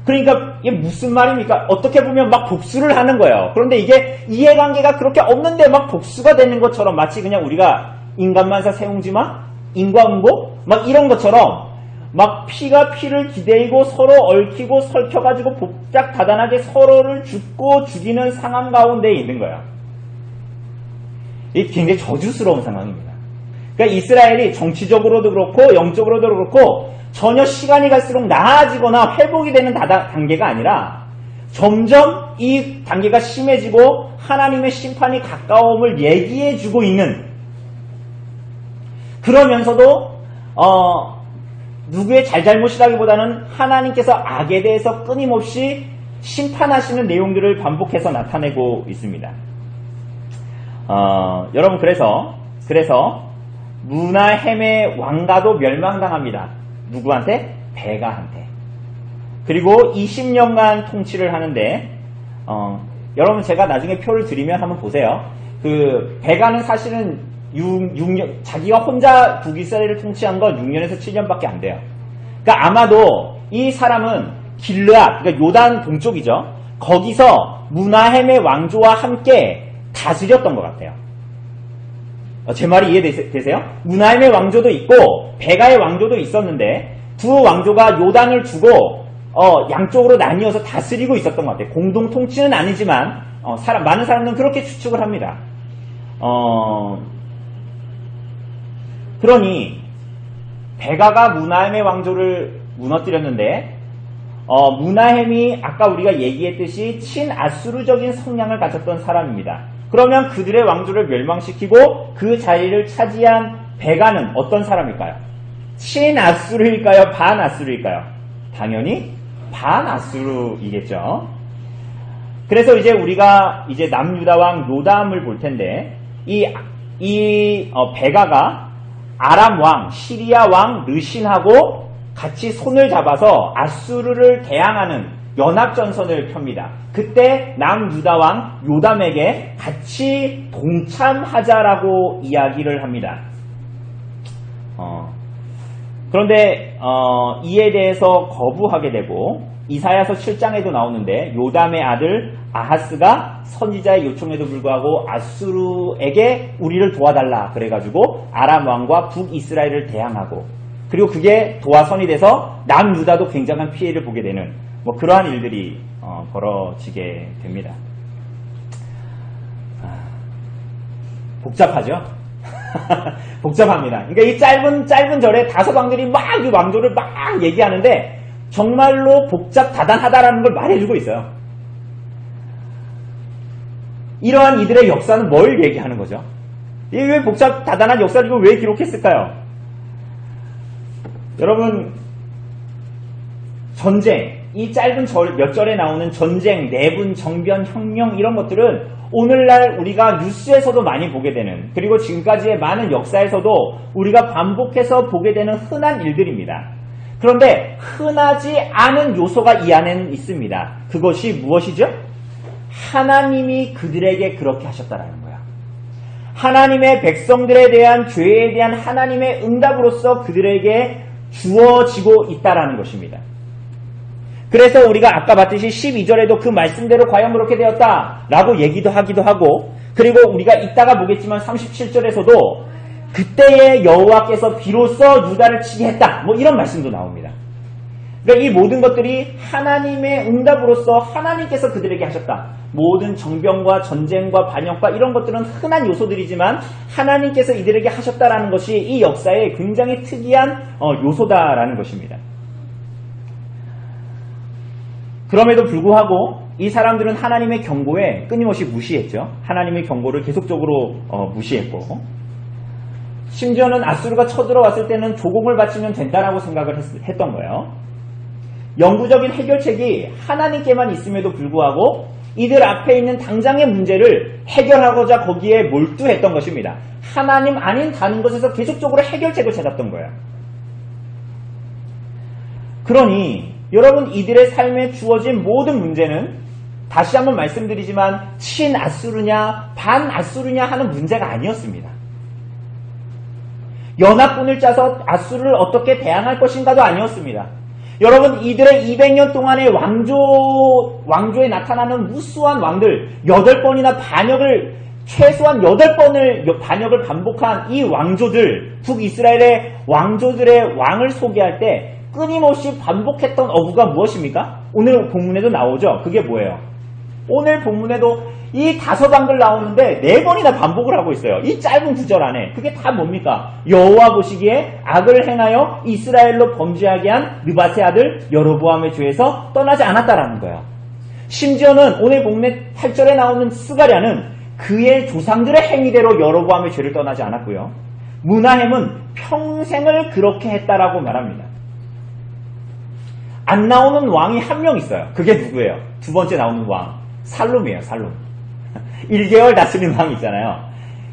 그러니까 이게 무슨 말입니까? 어떻게 보면 막 복수를 하는 거예요. 그런데 이게 이해관계가 그렇게 없는데 막 복수가 되는 것처럼 마치 그냥 우리가 인간만사 세웅지마? 인과응보? 막 이런 것처럼 막 피가 피를 기대이고 서로 얽히고 설켜가지고 복작 다단하게 서로를 죽고 죽이는 상황 가운데 있는 거야. 이게 굉장히 저주스러운 상황입니다. 그러니까 이스라엘이 정치적으로도 그렇고 영적으로도 그렇고 전혀 시간이 갈수록 나아지거나 회복이 되는 단계가 아니라 점점 이 단계가 심해지고 하나님의 심판이 가까움을 얘기해주고 있는 그러면서도 누구의 잘잘못이라기보다는 하나님께서 악에 대해서 끊임없이 심판하시는 내용들을 반복해서 나타내고 있습니다. 여러분 그래서 무나헤임의 왕가도 멸망당합니다. 누구한테? 베가한테. 그리고 20년간 통치를 하는데 여러분 제가 나중에 표를 드리면 한번 보세요. 그 베가는 사실은 6년 자기가 혼자 북이스라엘을 통치한 건 6년에서 7년밖에 안 돼요. 그러니까 아마도 이 사람은 길르앗, 그러니까 요단 동쪽이죠. 거기서 무나헴의 왕조와 함께 다스렸던 것 같아요. 제 말이 이해되세요? 무나헴의 왕조도 있고 베가의 왕조도 있었는데 두 왕조가 요단을 두고 양쪽으로 나뉘어서 다스리고 있었던 것 같아요. 공동 통치는 아니지만 많은 사람들은 그렇게 추측을 합니다. 그러니 베가가 무나헴의 왕조를 무너뜨렸는데 무나헴이 아까 우리가 얘기했듯이 친아수르적인 성향을 가졌던 사람입니다. 그러면 그들의 왕조를 멸망시키고 그 자리를 차지한 베가는 어떤 사람일까요? 친아수르일까요? 반아수르일까요? 당연히 반아수르이겠죠. 그래서 이제 우리가 이제 남유다 왕 요담을 볼 텐데 이 베가가 아람 왕, 시리아 왕 르신하고 같이 손을 잡아서 아수르를 대항하는 연합전선을 펴니다. 그때 남유다 왕 요담에게 같이 동참하자라고 이야기를 합니다. 그런데 이에 대해서 거부하게 되고 이사야서 7장에도 나오는데 요담의 아들 아하스가 선지자의 요청에도 불구하고 아수르에게 우리를 도와달라 그래가지고 아람 왕과 북이스라엘을 대항하고 그리고 그게 도화선이 돼서 남유다도 굉장한 피해를 보게 되는 그러한 일들이 벌어지게 됩니다. 복잡하죠? 복잡합니다. 그러니까 이 짧은 절에 5왕들이 막 이 왕조를 막 얘기하는데 정말로 복잡다단하다라는 걸 말해주고 있어요. 이러한 이들의 역사는 뭘 얘기하는 거죠? 이게 왜 복잡다단한 역사를 왜 기록했을까요? 여러분, 전쟁, 이 짧은 몇 절에 나오는 전쟁, 내분, 정변, 혁명 이런 것들은 오늘날 우리가 뉴스에서도 많이 보게 되는 그리고 지금까지의 많은 역사에서도 우리가 반복해서 보게 되는 흔한 일들입니다. 그런데 흔하지 않은 요소가 이 안에는 있습니다. 그것이 무엇이죠? 하나님이 그들에게 그렇게 하셨다라는 거야. 하나님의 백성들에 대한 죄에 대한 하나님의 응답으로서 그들에게 주어지고 있다라는 것입니다. 그래서 우리가 아까 봤듯이 12절에도 그 말씀대로 과연 그렇게 되었다라고 얘기도 하기도 하고 그리고 우리가 이따가 보겠지만 37절에서도 그때의 여호와께서 비로소 유다를 치게 했다 이런 말씀도 나옵니다. 그러니까 이 모든 것들이 하나님의 응답으로서 하나님께서 그들에게 하셨다. 모든 정병과 전쟁과 반역과 이런 것들은 흔한 요소들이지만 하나님께서 이들에게 하셨다라는 것이 이 역사의 굉장히 특이한 요소다라는 것입니다. 그럼에도 불구하고 이 사람들은 하나님의 경고에 끊임없이 무시했죠. 하나님의 경고를 계속적으로 무시했고 심지어는 아수르가 쳐들어왔을 때는 조공을 바치면 된다라고 생각을 했던 거예요. 영구적인 해결책이 하나님께만 있음에도 불구하고 이들 앞에 있는 당장의 문제를 해결하고자 거기에 몰두했던 것입니다. 하나님 아닌 다른 것에서 계속적으로 해결책을 찾았던 거예요. 그러니 여러분 이들의 삶에 주어진 모든 문제는 다시 한번 말씀드리지만 친아수르냐 반아수르냐 하는 문제가 아니었습니다. 연합군을 짜서 아수르를 어떻게 대항할 것인가도 아니었습니다. 여러분 이들의 200년 동안의 왕조에 나타나는 무수한 왕들 8번이나 반역을 최소한 8번을 반역을 반복한 이 왕조들 북이스라엘의 왕조들의 왕을 소개할 때 끊임없이 반복했던 어구가 무엇입니까? 오늘 본문에도 나오죠. 그게 뭐예요? 오늘 본문에도 이 5왕들 나오는데 4번이나 반복을 하고 있어요. 이 짧은 구절 안에. 그게 다 뭡니까? 여호와 보시기에 악을 행하여 이스라엘로 범죄하게 한 느밧의 아들 여로보암의 죄에서 떠나지 않았다라는 거예요. 심지어는 오늘 본문의 8절에 나오는 스가랴는 그의 조상들의 행위대로 여로보암의 죄를 떠나지 않았고요. 무나헴은 평생을 그렇게 했다라고 말합니다. 안 나오는 왕이 한 명 있어요. 그게 누구예요? 두 번째 나오는 왕. 살룸이에요. 살룸. 1개월 다스리는 왕이 있잖아요.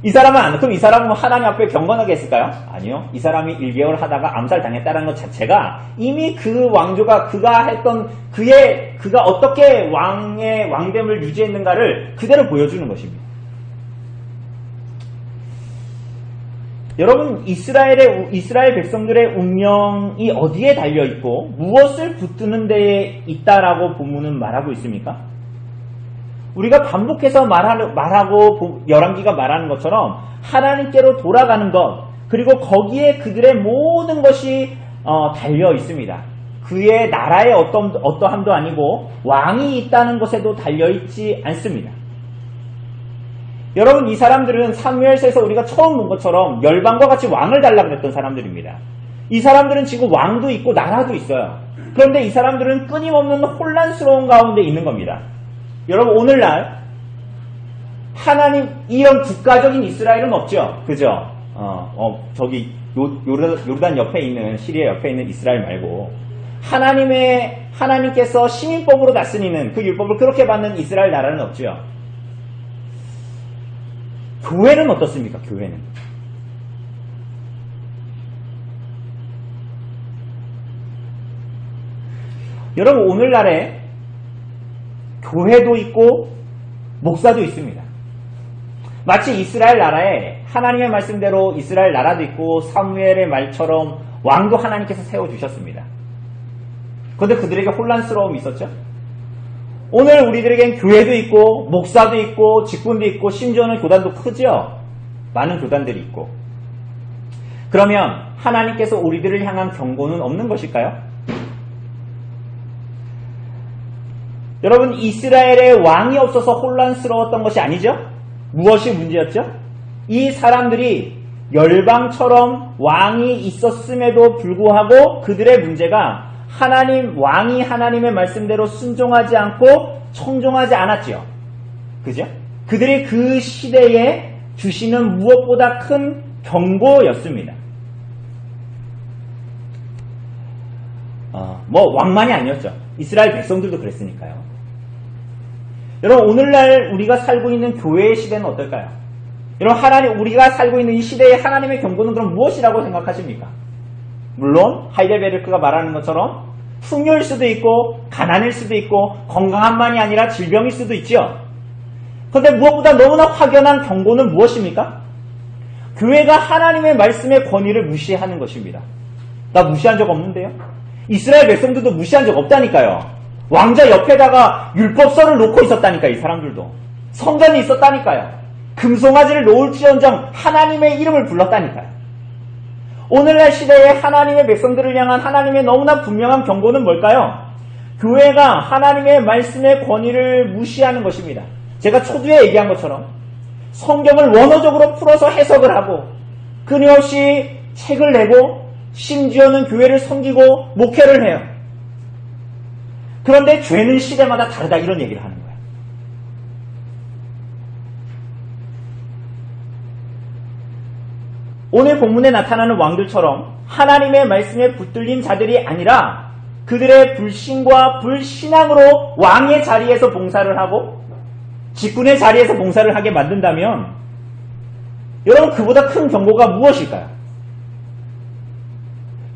그럼 이 사람은 하나님 앞에 경건하게 했을까요? 아니요. 이 사람이 1개월 하다가 암살당했다는 것 자체가 이미 그 왕조가 그가 했던 그가 어떻게 왕됨을 유지했는가를 그대로 보여주는 것입니다. 여러분, 이스라엘 백성들의 운명이 어디에 달려있고 무엇을 붙드는 데에 있다라고 본문은 말하고 있습니까? 우리가 반복해서 말하고 열왕기가 말하는 것처럼 하나님께로 돌아가는 것, 그리고 거기에 그들의 모든 것이 달려 있습니다. 그의 나라의 어떠함도 아니고 왕이 있다는 것에도 달려있지 않습니다. 여러분, 이 사람들은 사무엘서에서 우리가 처음 본 것처럼 열방과 같이 왕을 달라고 그랬던 사람들입니다. 이 사람들은 지금 왕도 있고 나라도 있어요. 그런데 이 사람들은 끊임없는 혼란스러운 가운데 있는 겁니다. 여러분, 오늘날 하나님 이런 국가적인 이스라엘은 없죠. 그죠? 저기 요르단 옆에 있는 시리아 옆에 있는 이스라엘 말고 하나님께서 시민법으로 다스리는 그 율법을 그렇게 받는 이스라엘 나라는 없죠. 교회는 어떻습니까? 교회는. 여러분, 오늘날에 교회도 있고 목사도 있습니다. 마치 이스라엘 나라에 하나님의 말씀대로 이스라엘 나라도 있고 사무엘의 말처럼 왕도 하나님께서 세워주셨습니다. 그런데 그들에게 혼란스러움이 있었죠? 오늘 우리들에겐 교회도 있고 목사도 있고 직분도 있고 심지어는 교단도 크죠? 많은 교단들이 있고. 그러면 하나님께서 우리들을 향한 경고는 없는 것일까요? 여러분, 이스라엘의 왕이 없어서 혼란스러웠던 것이 아니죠? 무엇이 문제였죠? 이 사람들이 열방처럼 왕이 있었음에도 불구하고 그들의 문제가 왕이 하나님의 말씀대로 순종하지 않고 청종하지 않았지요. 그죠? 그들이 그 시대에 주시는 무엇보다 큰 경고였습니다. 왕만이 아니었죠. 이스라엘 백성들도 그랬으니까요. 여러분, 오늘날 우리가 살고 있는 교회의 시대는 어떨까요? 여러분, 우리가 살고 있는 이 시대의 하나님의 경고는 그럼 무엇이라고 생각하십니까? 물론 하이델베르크가 말하는 것처럼 풍요일 수도 있고 가난일 수도 있고 건강함만이 아니라 질병일 수도 있죠. 그런데 무엇보다 너무나 확연한 경고는 무엇입니까? 교회가 하나님의 말씀의 권위를 무시하는 것입니다. 나 무시한 적 없는데요? 이스라엘 백성들도 무시한 적 없다니까요. 왕자 옆에다가 율법서를 놓고 있었다니까요. 이 사람들도. 성전이 있었다니까요. 금송아지를 놓을지언정 하나님의 이름을 불렀다니까요. 오늘날 시대에 하나님의 백성들을 향한 하나님의 너무나 분명한 경고는 뭘까요? 교회가 하나님의 말씀의 권위를 무시하는 것입니다. 제가 초두에 얘기한 것처럼 성경을 원어적으로 풀어서 해석을 하고 끊임없이 책을 내고 심지어는 교회를 섬기고 목회를 해요. 그런데 죄는 시대마다 다르다, 이런 얘기를 하는 거예요. 오늘 본문에 나타나는 왕들처럼 하나님의 말씀에 붙들린 자들이 아니라 그들의 불신과 불신앙으로 왕의 자리에서 봉사를 하고 직분의 자리에서 봉사를 하게 만든다면 여러분, 그보다 큰 경고가 무엇일까요?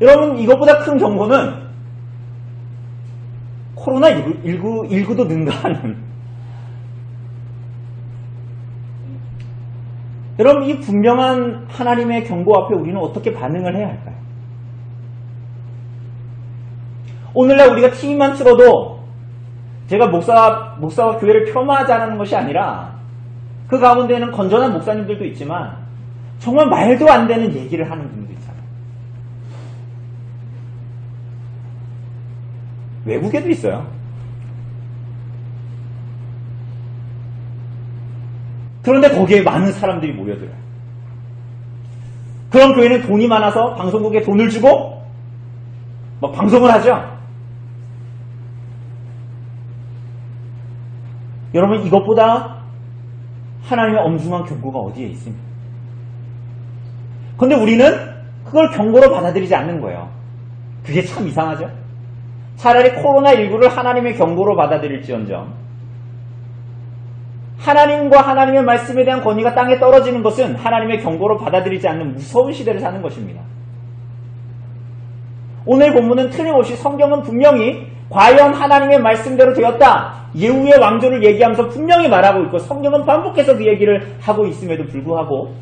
여러분, 이것보다 큰 경고는 코로나19도 능가하는, 여러분, 이 분명한 하나님의 경고 앞에 우리는 어떻게 반응을 해야 할까요? 오늘날 우리가 TV만 틀어도 제가 목사와 교회를 폄하하자는 것이 아니라 그 가운데는 건전한 목사님들도 있지만 정말 말도 안 되는 얘기를 하는 분들도 있잖아요. 외국에도 있어요. 그런데 거기에 많은 사람들이 모여들어요. 그런 교회는 돈이 많아서 방송국에 돈을 주고 막 방송을 하죠. 여러분, 이것보다 하나님의 엄중한 경고가 어디에 있습니까? 그런데 우리는 그걸 경고로 받아들이지 않는 거예요. 그게 참 이상하죠? 차라리 코로나19를 하나님의 경고로 받아들일지언정 하나님과 하나님의 말씀에 대한 권위가 땅에 떨어지는 것은 하나님의 경고로 받아들이지 않는 무서운 시대를 사는 것입니다. 오늘 본문은 틀림없이 성경은 분명히 과연 하나님의 말씀대로 되었다. 예후의 왕조를 얘기하면서 분명히 말하고 있고 성경은 반복해서 그 얘기를 하고 있음에도 불구하고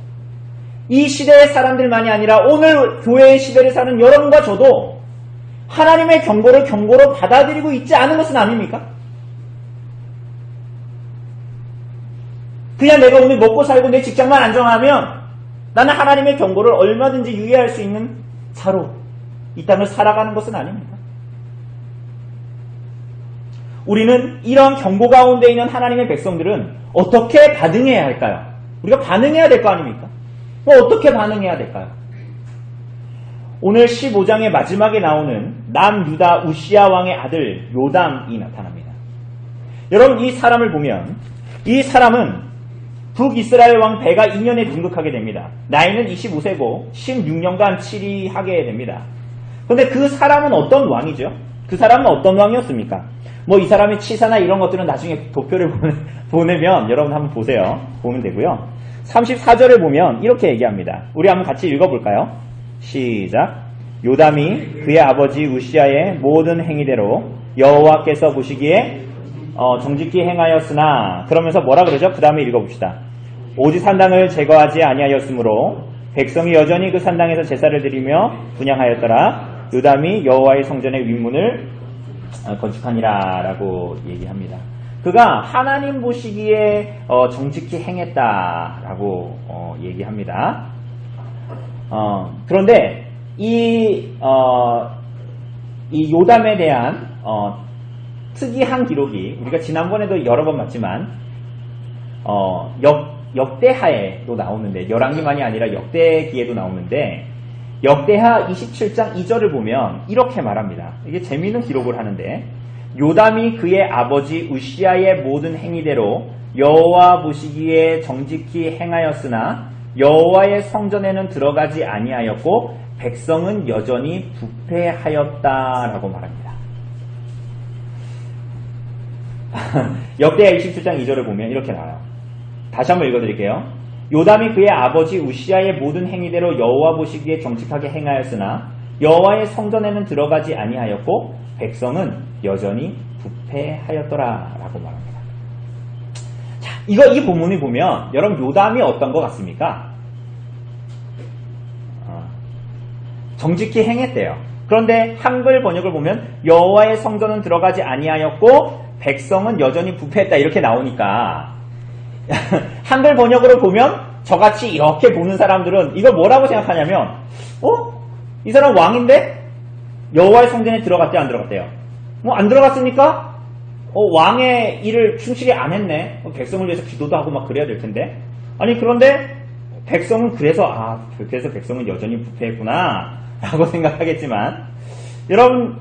이 시대의 사람들만이 아니라 오늘 교회의 시대를 사는 여러분과 저도 하나님의 경고를 경고로 받아들이고 있지 않은 것은 아닙니까? 그냥 내가 오늘 먹고 살고 내 직장만 안정하면 나는 하나님의 경고를 얼마든지 유예할 수 있는 자로 이 땅을 살아가는 것은 아닙니다. 우리는 이런 경고 가운데 있는 하나님의 백성들은 어떻게 반응해야 할까요? 우리가 반응해야 될 거 아닙니까? 어떻게 반응해야 될까요? 오늘 15장의 마지막에 나오는 남유다 우시야 왕의 아들 요담이 나타납니다. 여러분 이 사람을 보면 이 사람은 북이스라엘 왕 베가 2년에 등극하게 됩니다. 나이는 25세고 16년간 치리하게 됩니다. 그런데 그 사람은 어떤 왕이죠? 그 사람은 어떤 왕이었습니까? 이 사람의 치사나 이런 것들은 나중에 도표를 보내면 여러분 한번 보세요. 보면 되고요. 34절을 보면 이렇게 얘기합니다. 우리 한번 같이 읽어볼까요? 시작. 요담이 그의 아버지 우시야의 모든 행위대로 여호와께서 보시기에 정직히 행하였으나 그러면서 뭐라 그러죠? 그 다음에 읽어봅시다. 오직 산당을 제거하지 아니하였으므로 백성이 여전히 그 산당에서 제사를 드리며 분향하였더라. 요담이 여호와의 성전의 윗문을 건축하니라 라고 얘기합니다. 그가 하나님 보시기에 정직히 행했다라고 얘기합니다. 그런데 이 요담에 대한 특이한 기록이 우리가 지난번에도 여러 번 봤지만 역대하에도 나오는데 열왕기만이 아니라 역대기에도 나오는데 역대하 27장 2절을 보면 이렇게 말합니다. 이게 재미있는 기록을 하는데 요담이 그의 아버지 우시야의 모든 행위대로 여호와 보시기에 정직히 행하였으나 여호와의 성전에는 들어가지 아니하였고 백성은 여전히 부패하였다라고 말합니다. 역대하 27장 2절을 보면 이렇게 나와요. 다시 한번 읽어드릴게요. 요담이 그의 아버지 우시야의 모든 행위대로 여호와 보시기에 정직하게 행하였으나 여호와의 성전에는 들어가지 아니하였고 백성은 여전히 부패하였더라라고 말합니다. 자, 이 본문을 보면 여러분 요담이 어떤 것 같습니까? 정직히 행했대요. 그런데 한글 번역을 보면 여호와의 성전은 들어가지 아니하였고 백성은 여전히 부패했다 이렇게 나오니까 한글 번역으로 보면 저같이 이렇게 보는 사람들은 이걸 뭐라고 생각하냐면 이 사람 왕인데 여호와의 성전에 들어갔대요? 안 들어갔대요? 안 들어갔으니까 왕의 일을 충실히 안 했네. 백성을 위해서 기도도 하고 막 그래야 될 텐데. 아니 그런데 백성은 그래서 백성은 여전히 부패했구나 라고 생각하겠지만 여러분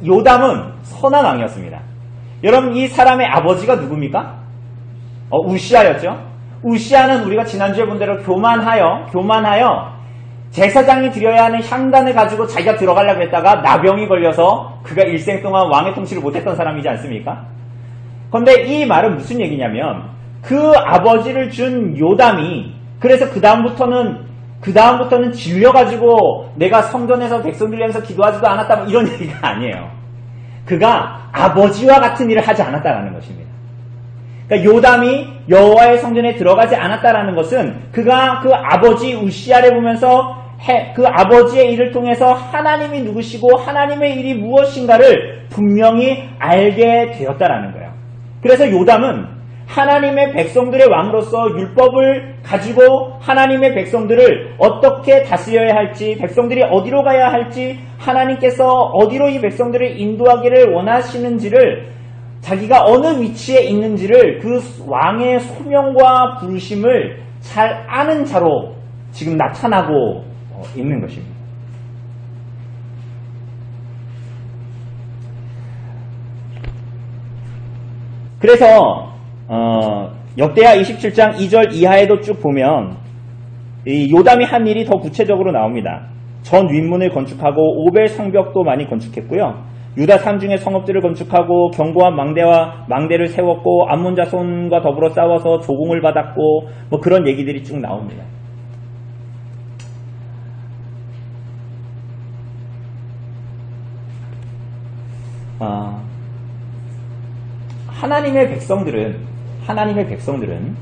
요담은 선한 왕이었습니다. 여러분 이 사람의 아버지가 누굽니까? 우시야였죠. 우시야는 우리가 지난주에 본 대로 교만하여 제사장이 드려야 하는 향단을 가지고 자기가 들어가려고 했다가 나병이 걸려서 그가 일생 동안 왕의 통치를 못했던 사람이지 않습니까? 그런데 이 말은 무슨 얘기냐면 그 아버지를 준 요담이 그래서 그 다음부터는 질려가지고 내가 성전에서 백성들 위해서 기도하지도 않았다 이런 얘기가 아니에요. 그가 아버지와 같은 일을 하지 않았다라는 것입니다. 그러니까 요담이 여호와의 성전에 들어가지 않았다라는 것은 그가 그 아버지 우시야를 보면서 그 아버지의 일을 통해서 하나님이 누구시고 하나님의 일이 무엇인가를 분명히 알게 되었다라는 거예요. 그래서 요담은 하나님의 백성들의 왕으로서 율법을 가지고 하나님의 백성들을 어떻게 다스려야 할지, 백성들이 어디로 가야 할지, 하나님께서 어디로 이 백성들을 인도하기를 원하시는지를 자기가 어느 위치에 있는지를 그 왕의 소명과 부르심을 잘 아는 자로 지금 나타나고 있는 것입니다. 그래서 역대하 27장 2절 이하에도 쭉 보면 이 요담이 한 일이 더 구체적으로 나옵니다. 전 윗문을 건축하고 오벨 성벽도 많이 건축했고요. 유다 산중의 성읍들을 건축하고 견고한 망대를 세웠고 암몬 자손과 더불어 싸워서 조공을 받았고 뭐 그런 얘기들이 쭉 나옵니다. 하나님의 백성들은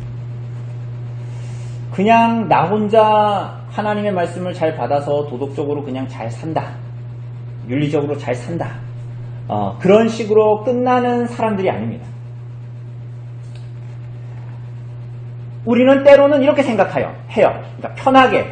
그냥 나 혼자 하나님의 말씀을 잘 받아서 도덕적으로 그냥 잘 산다. 윤리적으로 잘 산다. 그런 식으로 끝나는 사람들이 아닙니다. 우리는 때로는 이렇게 생각해요. 그러니까 편하게.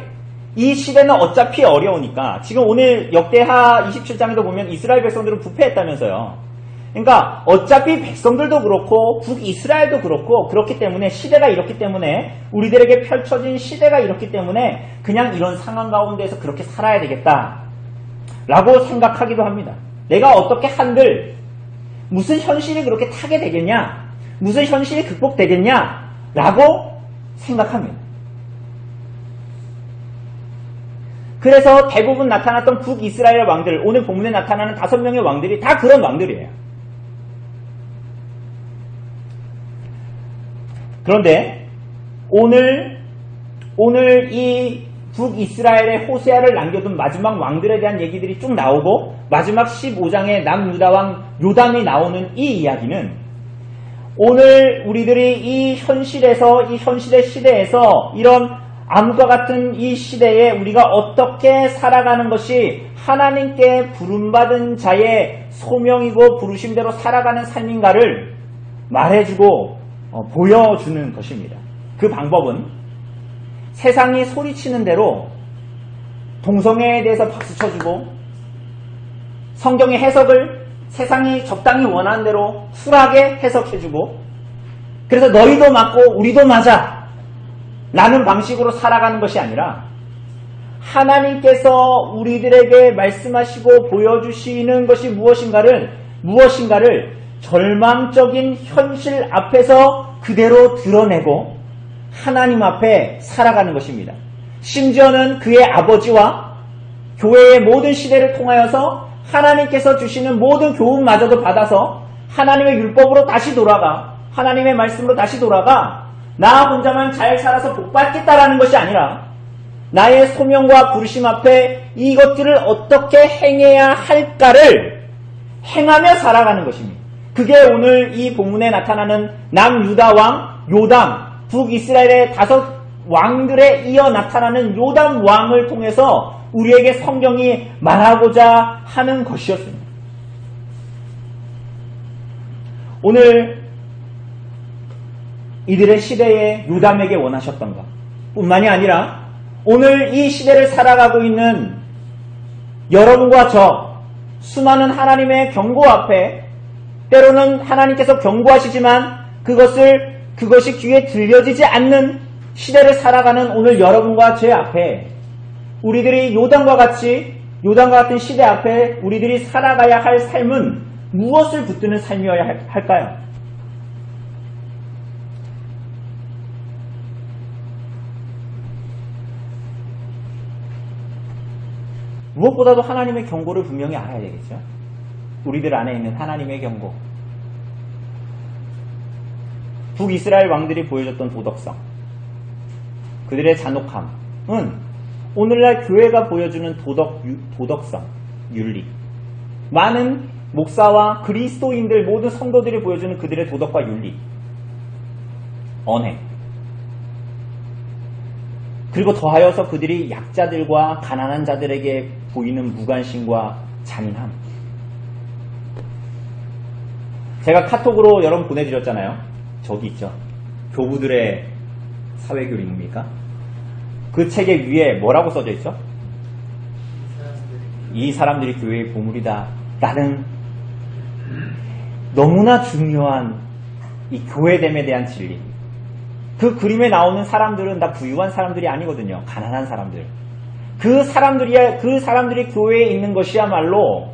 이 시대는 어차피 어려우니까 지금 오늘 역대하 27장에도 보면 이스라엘 백성들은 부패했다면서요. 그러니까 어차피 백성들도 그렇고 북이스라엘도 그렇고 그렇기 때문에 시대가 이렇기 때문에 우리들에게 펼쳐진 시대가 이렇기 때문에 그냥 이런 상황 가운데에서 그렇게 살아야 되겠다 라고 생각하기도 합니다. 내가 어떻게 한들 무슨 현실이 그렇게 타게 되겠냐, 무슨 현실이 극복되겠냐 라고 생각합니다. 그래서 대부분 나타났던 북이스라엘 왕들, 오늘 본문에 나타나는 5명의 왕들이 다 그런 왕들이에요. 그런데 오늘 이 북이스라엘의 호세아를 남겨둔 마지막 왕들에 대한 얘기들이 쭉 나오고 마지막 15장의 남유다왕 요담이 나오는 이 이야기는 오늘 우리들이 이 현실의 시대에서 이런 암과 같은 이 시대에 우리가 어떻게 살아가는 것이 하나님께 부름받은 자의 소명이고 부르심대로 살아가는 삶인가를 말해주고 보여주는 것입니다. 그 방법은 세상이 소리치는 대로 동성애에 대해서 박수 쳐주고 성경의 해석을 세상이 적당히 원하는 대로 쿨하게 해석해주고 그래서 너희도 맞고 우리도 맞아 라는 방식으로 살아가는 것이 아니라 하나님께서 우리들에게 말씀하시고 보여주시는 것이 무엇인가를 절망적인 현실 앞에서 그대로 드러내고 하나님 앞에 살아가는 것입니다. 심지어는 그의 아버지와 교회의 모든 시대를 통하여서 하나님께서 주시는 모든 교훈마저도 받아서 하나님의 율법으로 다시 돌아가 하나님의 말씀으로 다시 돌아가 나 혼자만 잘 살아서 복받겠다라는 것이 아니라 나의 소명과 부르심 앞에 이것들을 어떻게 행해야 할까를 행하며 살아가는 것입니다. 그게 오늘 이 본문에 나타나는 남유다 왕 요담, 북이스라엘의 5 왕들에 이어 나타나는 요담 왕을 통해서 우리에게 성경이 말하고자 하는 것이었습니다. 오늘 이들의 시대에 요담에게 원하셨던 것 뿐만이 아니라 오늘 이 시대를 살아가고 있는 여러분과 저 수많은 하나님의 경고 앞에 때로는 하나님께서 경고하시지만 그것이 귀에 들려지지 않는 시대를 살아가는 오늘 여러분과 제 앞에 우리들이 요담과 같은 시대 앞에 우리들이 살아가야 할 삶은 무엇을 붙드는 삶이어야 할까요? 무엇보다도 하나님의 경고를 분명히 알아야 되겠죠. 우리들 안에 있는 하나님의 경고. 북이스라엘 왕들이 보여줬던 도덕성, 그들의 잔혹함은 오늘날 교회가 보여주는 도덕성, 윤리, 많은 목사와 그리스도인들 모든 성도들이 보여주는 그들의 도덕과 윤리, 언행, 그리고 더하여서 그들이 약자들과 가난한 자들에게 보이는 무관심과 잔인함. 제가 카톡으로 여러분 보내드렸잖아요. 저기 있죠. 교부들의 사회교리입니까? 그 책의 위에 뭐라고 써져 있죠? 이 사람들이 교회의 보물이다 라는 너무나 중요한 이 교회됨에 대한 진리. 그 그림에 나오는 사람들은 다 부유한 사람들이 아니거든요. 가난한 사람들. 그 사람들이 교회에 있는 것이야말로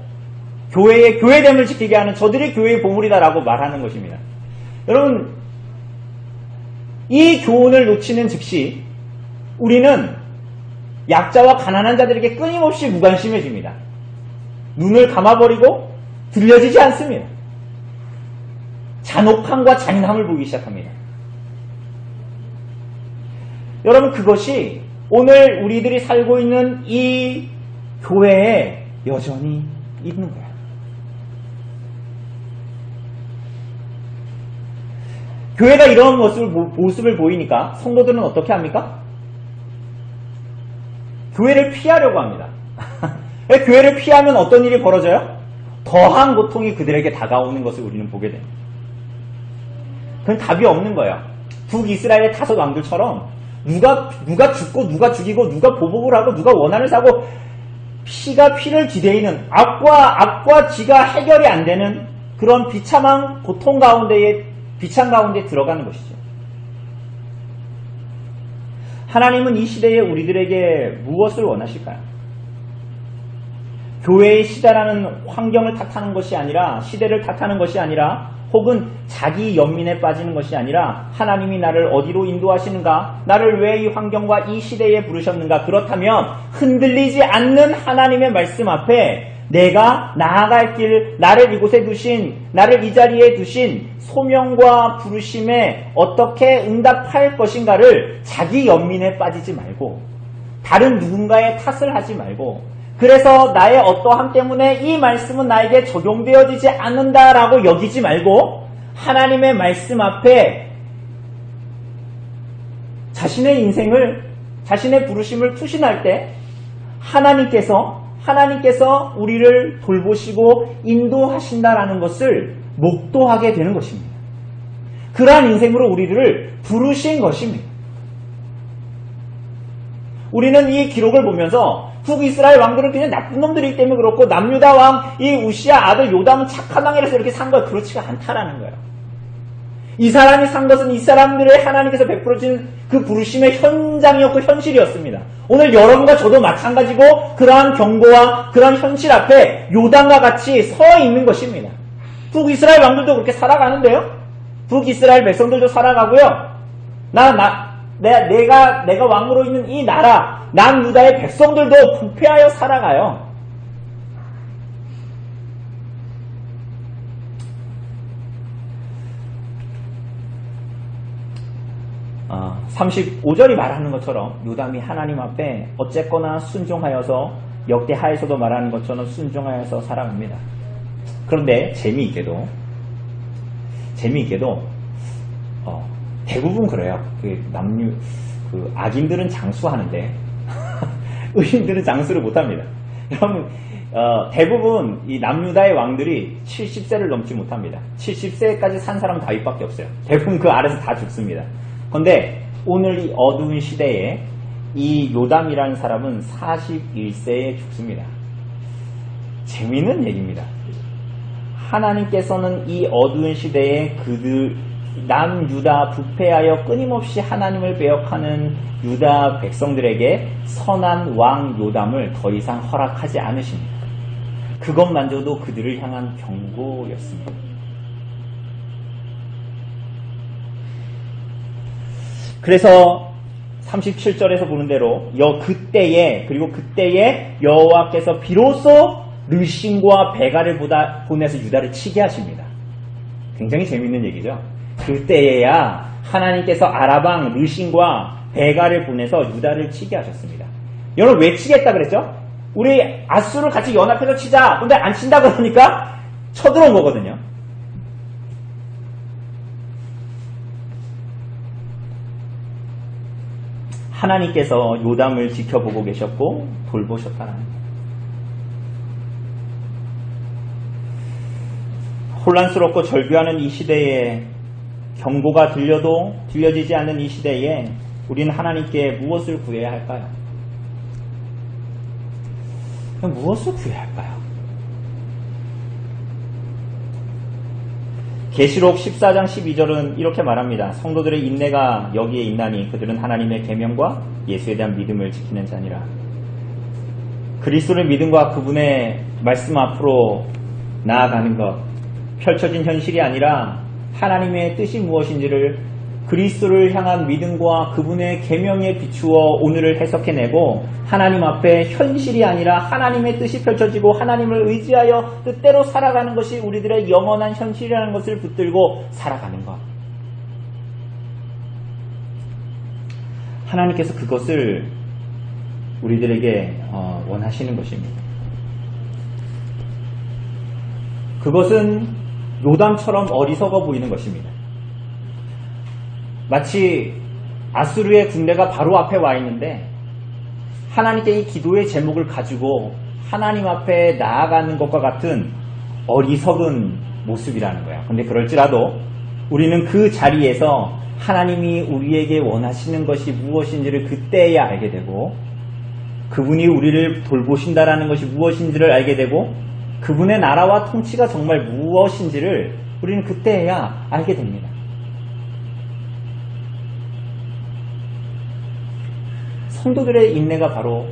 교회의 교회됨을 지키게 하는 저들이 교회의 보물이다라고 말하는 것입니다. 여러분, 이 교훈을 놓치는 즉시 우리는 약자와 가난한 자들에게 끊임없이 무관심해집니다. 눈을 감아버리고 들려지지 않습니다. 잔혹함과 잔인함을 보이기 시작합니다. 여러분, 그것이 오늘 우리들이 살고 있는 이 교회에 여전히 있는 거예요. 교회가 이런 모습을 보이니까 성도들은 어떻게 합니까? 교회를 피하려고 합니다. 교회를 피하면 어떤 일이 벌어져요? 더한 고통이 그들에게 다가오는 것을 우리는 보게 됩니다. 그건 답이 없는 거예요. 북이스라엘의 5 왕들처럼 누가 죽고 누가 죽이고 누가 보복을 하고 누가 원한을 사고 피가 피를 기대이는 악과 지가 해결이 안 되는 그런 비참한 고통 가운데에 비참 가운데 들어가는 것이죠. 하나님은 이 시대에 우리들에게 무엇을 원하실까요? 교회의 시대라는 환경을 탓하는 것이 아니라, 시대를 탓하는 것이 아니라, 혹은 자기 연민에 빠지는 것이 아니라 하나님이 나를 어디로 인도하시는가? 나를 왜 이 환경과 이 시대에 부르셨는가? 그렇다면 흔들리지 않는 하나님의 말씀 앞에 내가 나아갈 길, 나를 이곳에 두신, 나를 이 자리에 두신 소명과 부르심에 어떻게 응답할 것인가를 자기 연민에 빠지지 말고, 다른 누군가의 탓을 하지 말고, 그래서 나의 어떠함 때문에 이 말씀은 나에게 적용되어지지 않는다라고 여기지 말고, 하나님의 말씀 앞에 자신의 인생을, 자신의 부르심을 투신할 때 하나님께서 우리를 돌보시고 인도하신다라는 것을 목도하게 되는 것입니다. 그러한 인생으로 우리들을 부르신 것입니다. 우리는 이 기록을 보면서 북이스라엘 왕들은 그냥 나쁜 놈들이기 때문에 그렇고, 남유다 왕 이 우시야 아들 요담은 착한 왕이라서 이렇게 산 거예요. 그렇지가 않다라는 거예요. 이 사람이 산 것은 이 사람들의 하나님께서 베풀어진 그 부르심의 현장이었고 현실이었습니다. 오늘 여러분과 저도 마찬가지고 그러한 경고와 그러한 현실 앞에 요담과 같이 서 있는 것입니다. 북이스라엘 왕들도 그렇게 살아가는데요. 북이스라엘 백성들도 살아가고요. 내가 왕으로 있는 이 나라, 남유다의 백성들도 부패하여 살아가요. 35절이 말하는 것처럼 요담이 하나님 앞에 어쨌거나 순종하여서, 역대하에서도 말하는 것처럼 순종하여서 살아갑니다. 그런데 재미있게도 대부분 그래요. 악인들은 장수하는데 의인들은 장수를 못합니다. 여러분, 대부분 이 남유다의 왕들이 70세를 넘지 못합니다. 70세까지 산 사람은 다윗밖에 없어요. 대부분 그 아래서 다 죽습니다. 그런데 오늘 이 어두운 시대에 이 요담이라는 사람은 41세에 죽습니다. 재미있는 얘기입니다. 하나님께서는 이 어두운 시대에 남유다 부패하여 끊임없이 하나님을 배역하는 유다 백성들에게 선한 왕 요담을 더 이상 허락하지 않으십니다. 그것만저도 그들을 향한 경고였습니다. 그래서 37절에서 보는 대로 그때에 여호와께서 비로소 르신과 베가를 보내서 유다를 치게 하십니다. 굉장히 재밌는 얘기죠. 그때에야 하나님께서 아라방 르신과 베가를 보내서 유다를 치게 하셨습니다. 여러분, 왜 치겠다 그랬죠? 우리 아수를 같이 연합해서 치자. 근데 안 친다 그러니까 쳐들어온 거거든요. 하나님께서 요담을 지켜보고 계셨고 돌보셨다는 거예요. 혼란스럽고 절규하는 이 시대에, 경고가 들려도 들려지지 않는 이 시대에 우리는 하나님께 무엇을 구해야 할까요? 무엇을 구해야 할까요? 계시록 14장 12절은 이렇게 말합니다. 성도들의 인내가 여기에 있나니 그들은 하나님의 계명과 예수에 대한 믿음을 지키는 자니라. 그리스도를 믿음과 그분의 말씀 앞으로 나아가는 것, 펼쳐진 현실이 아니라 하나님의 뜻이 무엇인지를 그리스도를 향한 믿음과 그분의 계명에 비추어 오늘을 해석해내고 하나님 앞에 현실이 아니라 하나님의 뜻이 펼쳐지고 하나님을 의지하여 뜻대로 살아가는 것이 우리들의 영원한 현실이라는 것을 붙들고 살아가는 것. 하나님께서 그것을 우리들에게 원하시는 것입니다. 그것은 요담처럼 어리석어 보이는 것입니다. 마치 아수르의 군대가 바로 앞에 와 있는데 하나님께 이 기도의 제목을 가지고 하나님 앞에 나아가는 것과 같은 어리석은 모습이라는 거야. 근데 그럴지라도 우리는 그 자리에서 하나님이 우리에게 원하시는 것이 무엇인지를 그때야 알게 되고 그분이 우리를 돌보신다라는 것이 무엇인지를 알게 되고 그분의 나라와 통치가 정말 무엇인지를 우리는 그때야 알게 됩니다. 성도들의 인내가 바로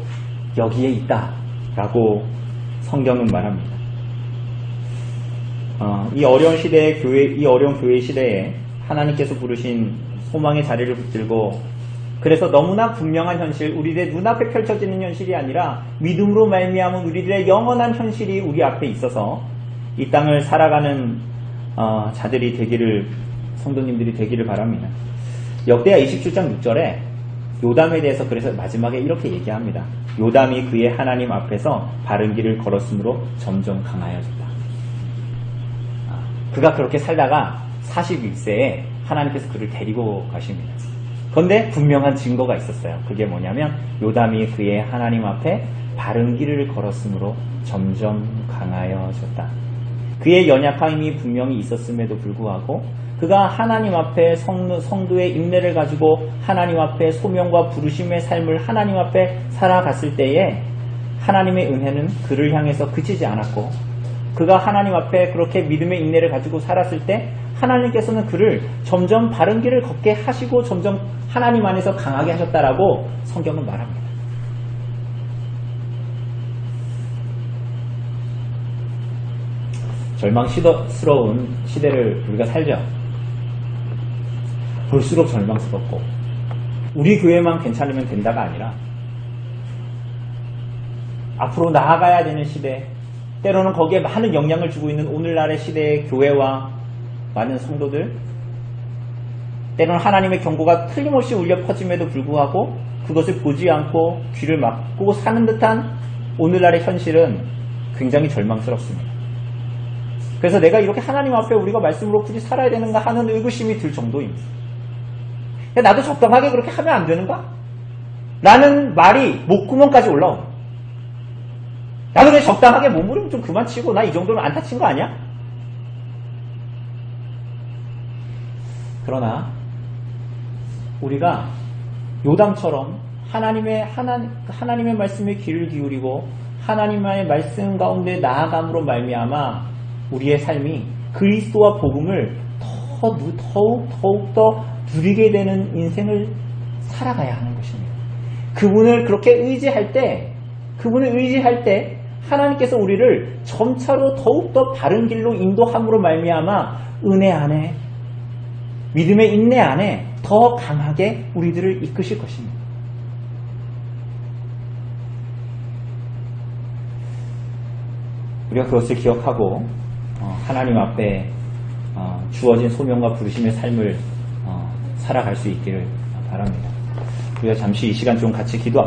여기에 있다라고 성경은 말합니다. 이 어려운 시대의 이 어려운 교회 시대에 하나님께서 부르신 소망의 자리를 붙들고 그래서 너무나 분명한 현실, 우리들의 눈앞에 펼쳐지는 현실이 아니라 믿음으로 말미암은 우리들의 영원한 현실이 우리 앞에 있어서 이 땅을 살아가는 자들이 되기를, 성도님들이 되기를 바랍니다. 역대하 27장 6절에 요담에 대해서 그래서 마지막에 이렇게 얘기합니다. 요담이 그의 하나님 앞에서 바른 길을 걸었으므로 점점 강하여졌다. 그가 그렇게 살다가 41세에 하나님께서 그를 데리고 가십니다. 그런데 분명한 증거가 있었어요. 그게 뭐냐면 요담이 그의 하나님 앞에 바른 길을 걸었으므로 점점 강하여졌다. 그의 연약함이 분명히 있었음에도 불구하고 그가 하나님 앞에 성도의 인내를 가지고 하나님 앞에 소명과 부르심의 삶을 하나님 앞에 살아갔을 때에 하나님의 은혜는 그를 향해서 그치지 않았고 그가 하나님 앞에 그렇게 믿음의 인내를 가지고 살았을 때 하나님께서는 그를 점점 바른 길을 걷게 하시고 점점 하나님 안에서 강하게 하셨다라고 성경은 말합니다. 절망스러운 시대를 우리가 살죠. 볼수록 절망스럽고 우리 교회만 괜찮으면 된다가 아니라 앞으로 나아가야 되는 시대, 때로는 거기에 많은 영향을 주고 있는 오늘날의 시대의 교회와 많은 성도들, 때로는 하나님의 경고가 틀림없이 울려 퍼짐에도 불구하고 그것을 보지 않고 귀를 막고 사는 듯한 오늘날의 현실은 굉장히 절망스럽습니다. 그래서 내가 이렇게 하나님 앞에 우리가 말씀으로 굳이 살아야 되는가 하는 의구심이 들 정도입니다. 나도 적당하게 그렇게 하면 안 되는가? 라는 말이 목구멍까지 올라오는. 나도 그냥 적당하게 몸부림 좀 그만 치고 나 이 정도면 안 다친 거 아니야? 그러나 우리가 요담처럼 하나님의 말씀에 귀를 기울이고 하나님의 말씀 가운데 나아감으로 말미암아 우리의 삶이 그리스도와 복음을 더욱 누리게 되는 인생을 살아가야 하는 것입니다. 그분을 그렇게 의지할 때 하나님께서 우리를 점차로 더욱더 바른 길로 인도함으로 말미암아 은혜 안에 믿음의 인내 안에 더 강하게 우리들을 이끄실 것입니다. 우리가 그것을 기억하고 하나님 앞에 주어진 소명과 부르심의 삶을 살아갈 수 있기를 바랍니다. 우리가 잠시 이 시간 좀 같이 기도합니다.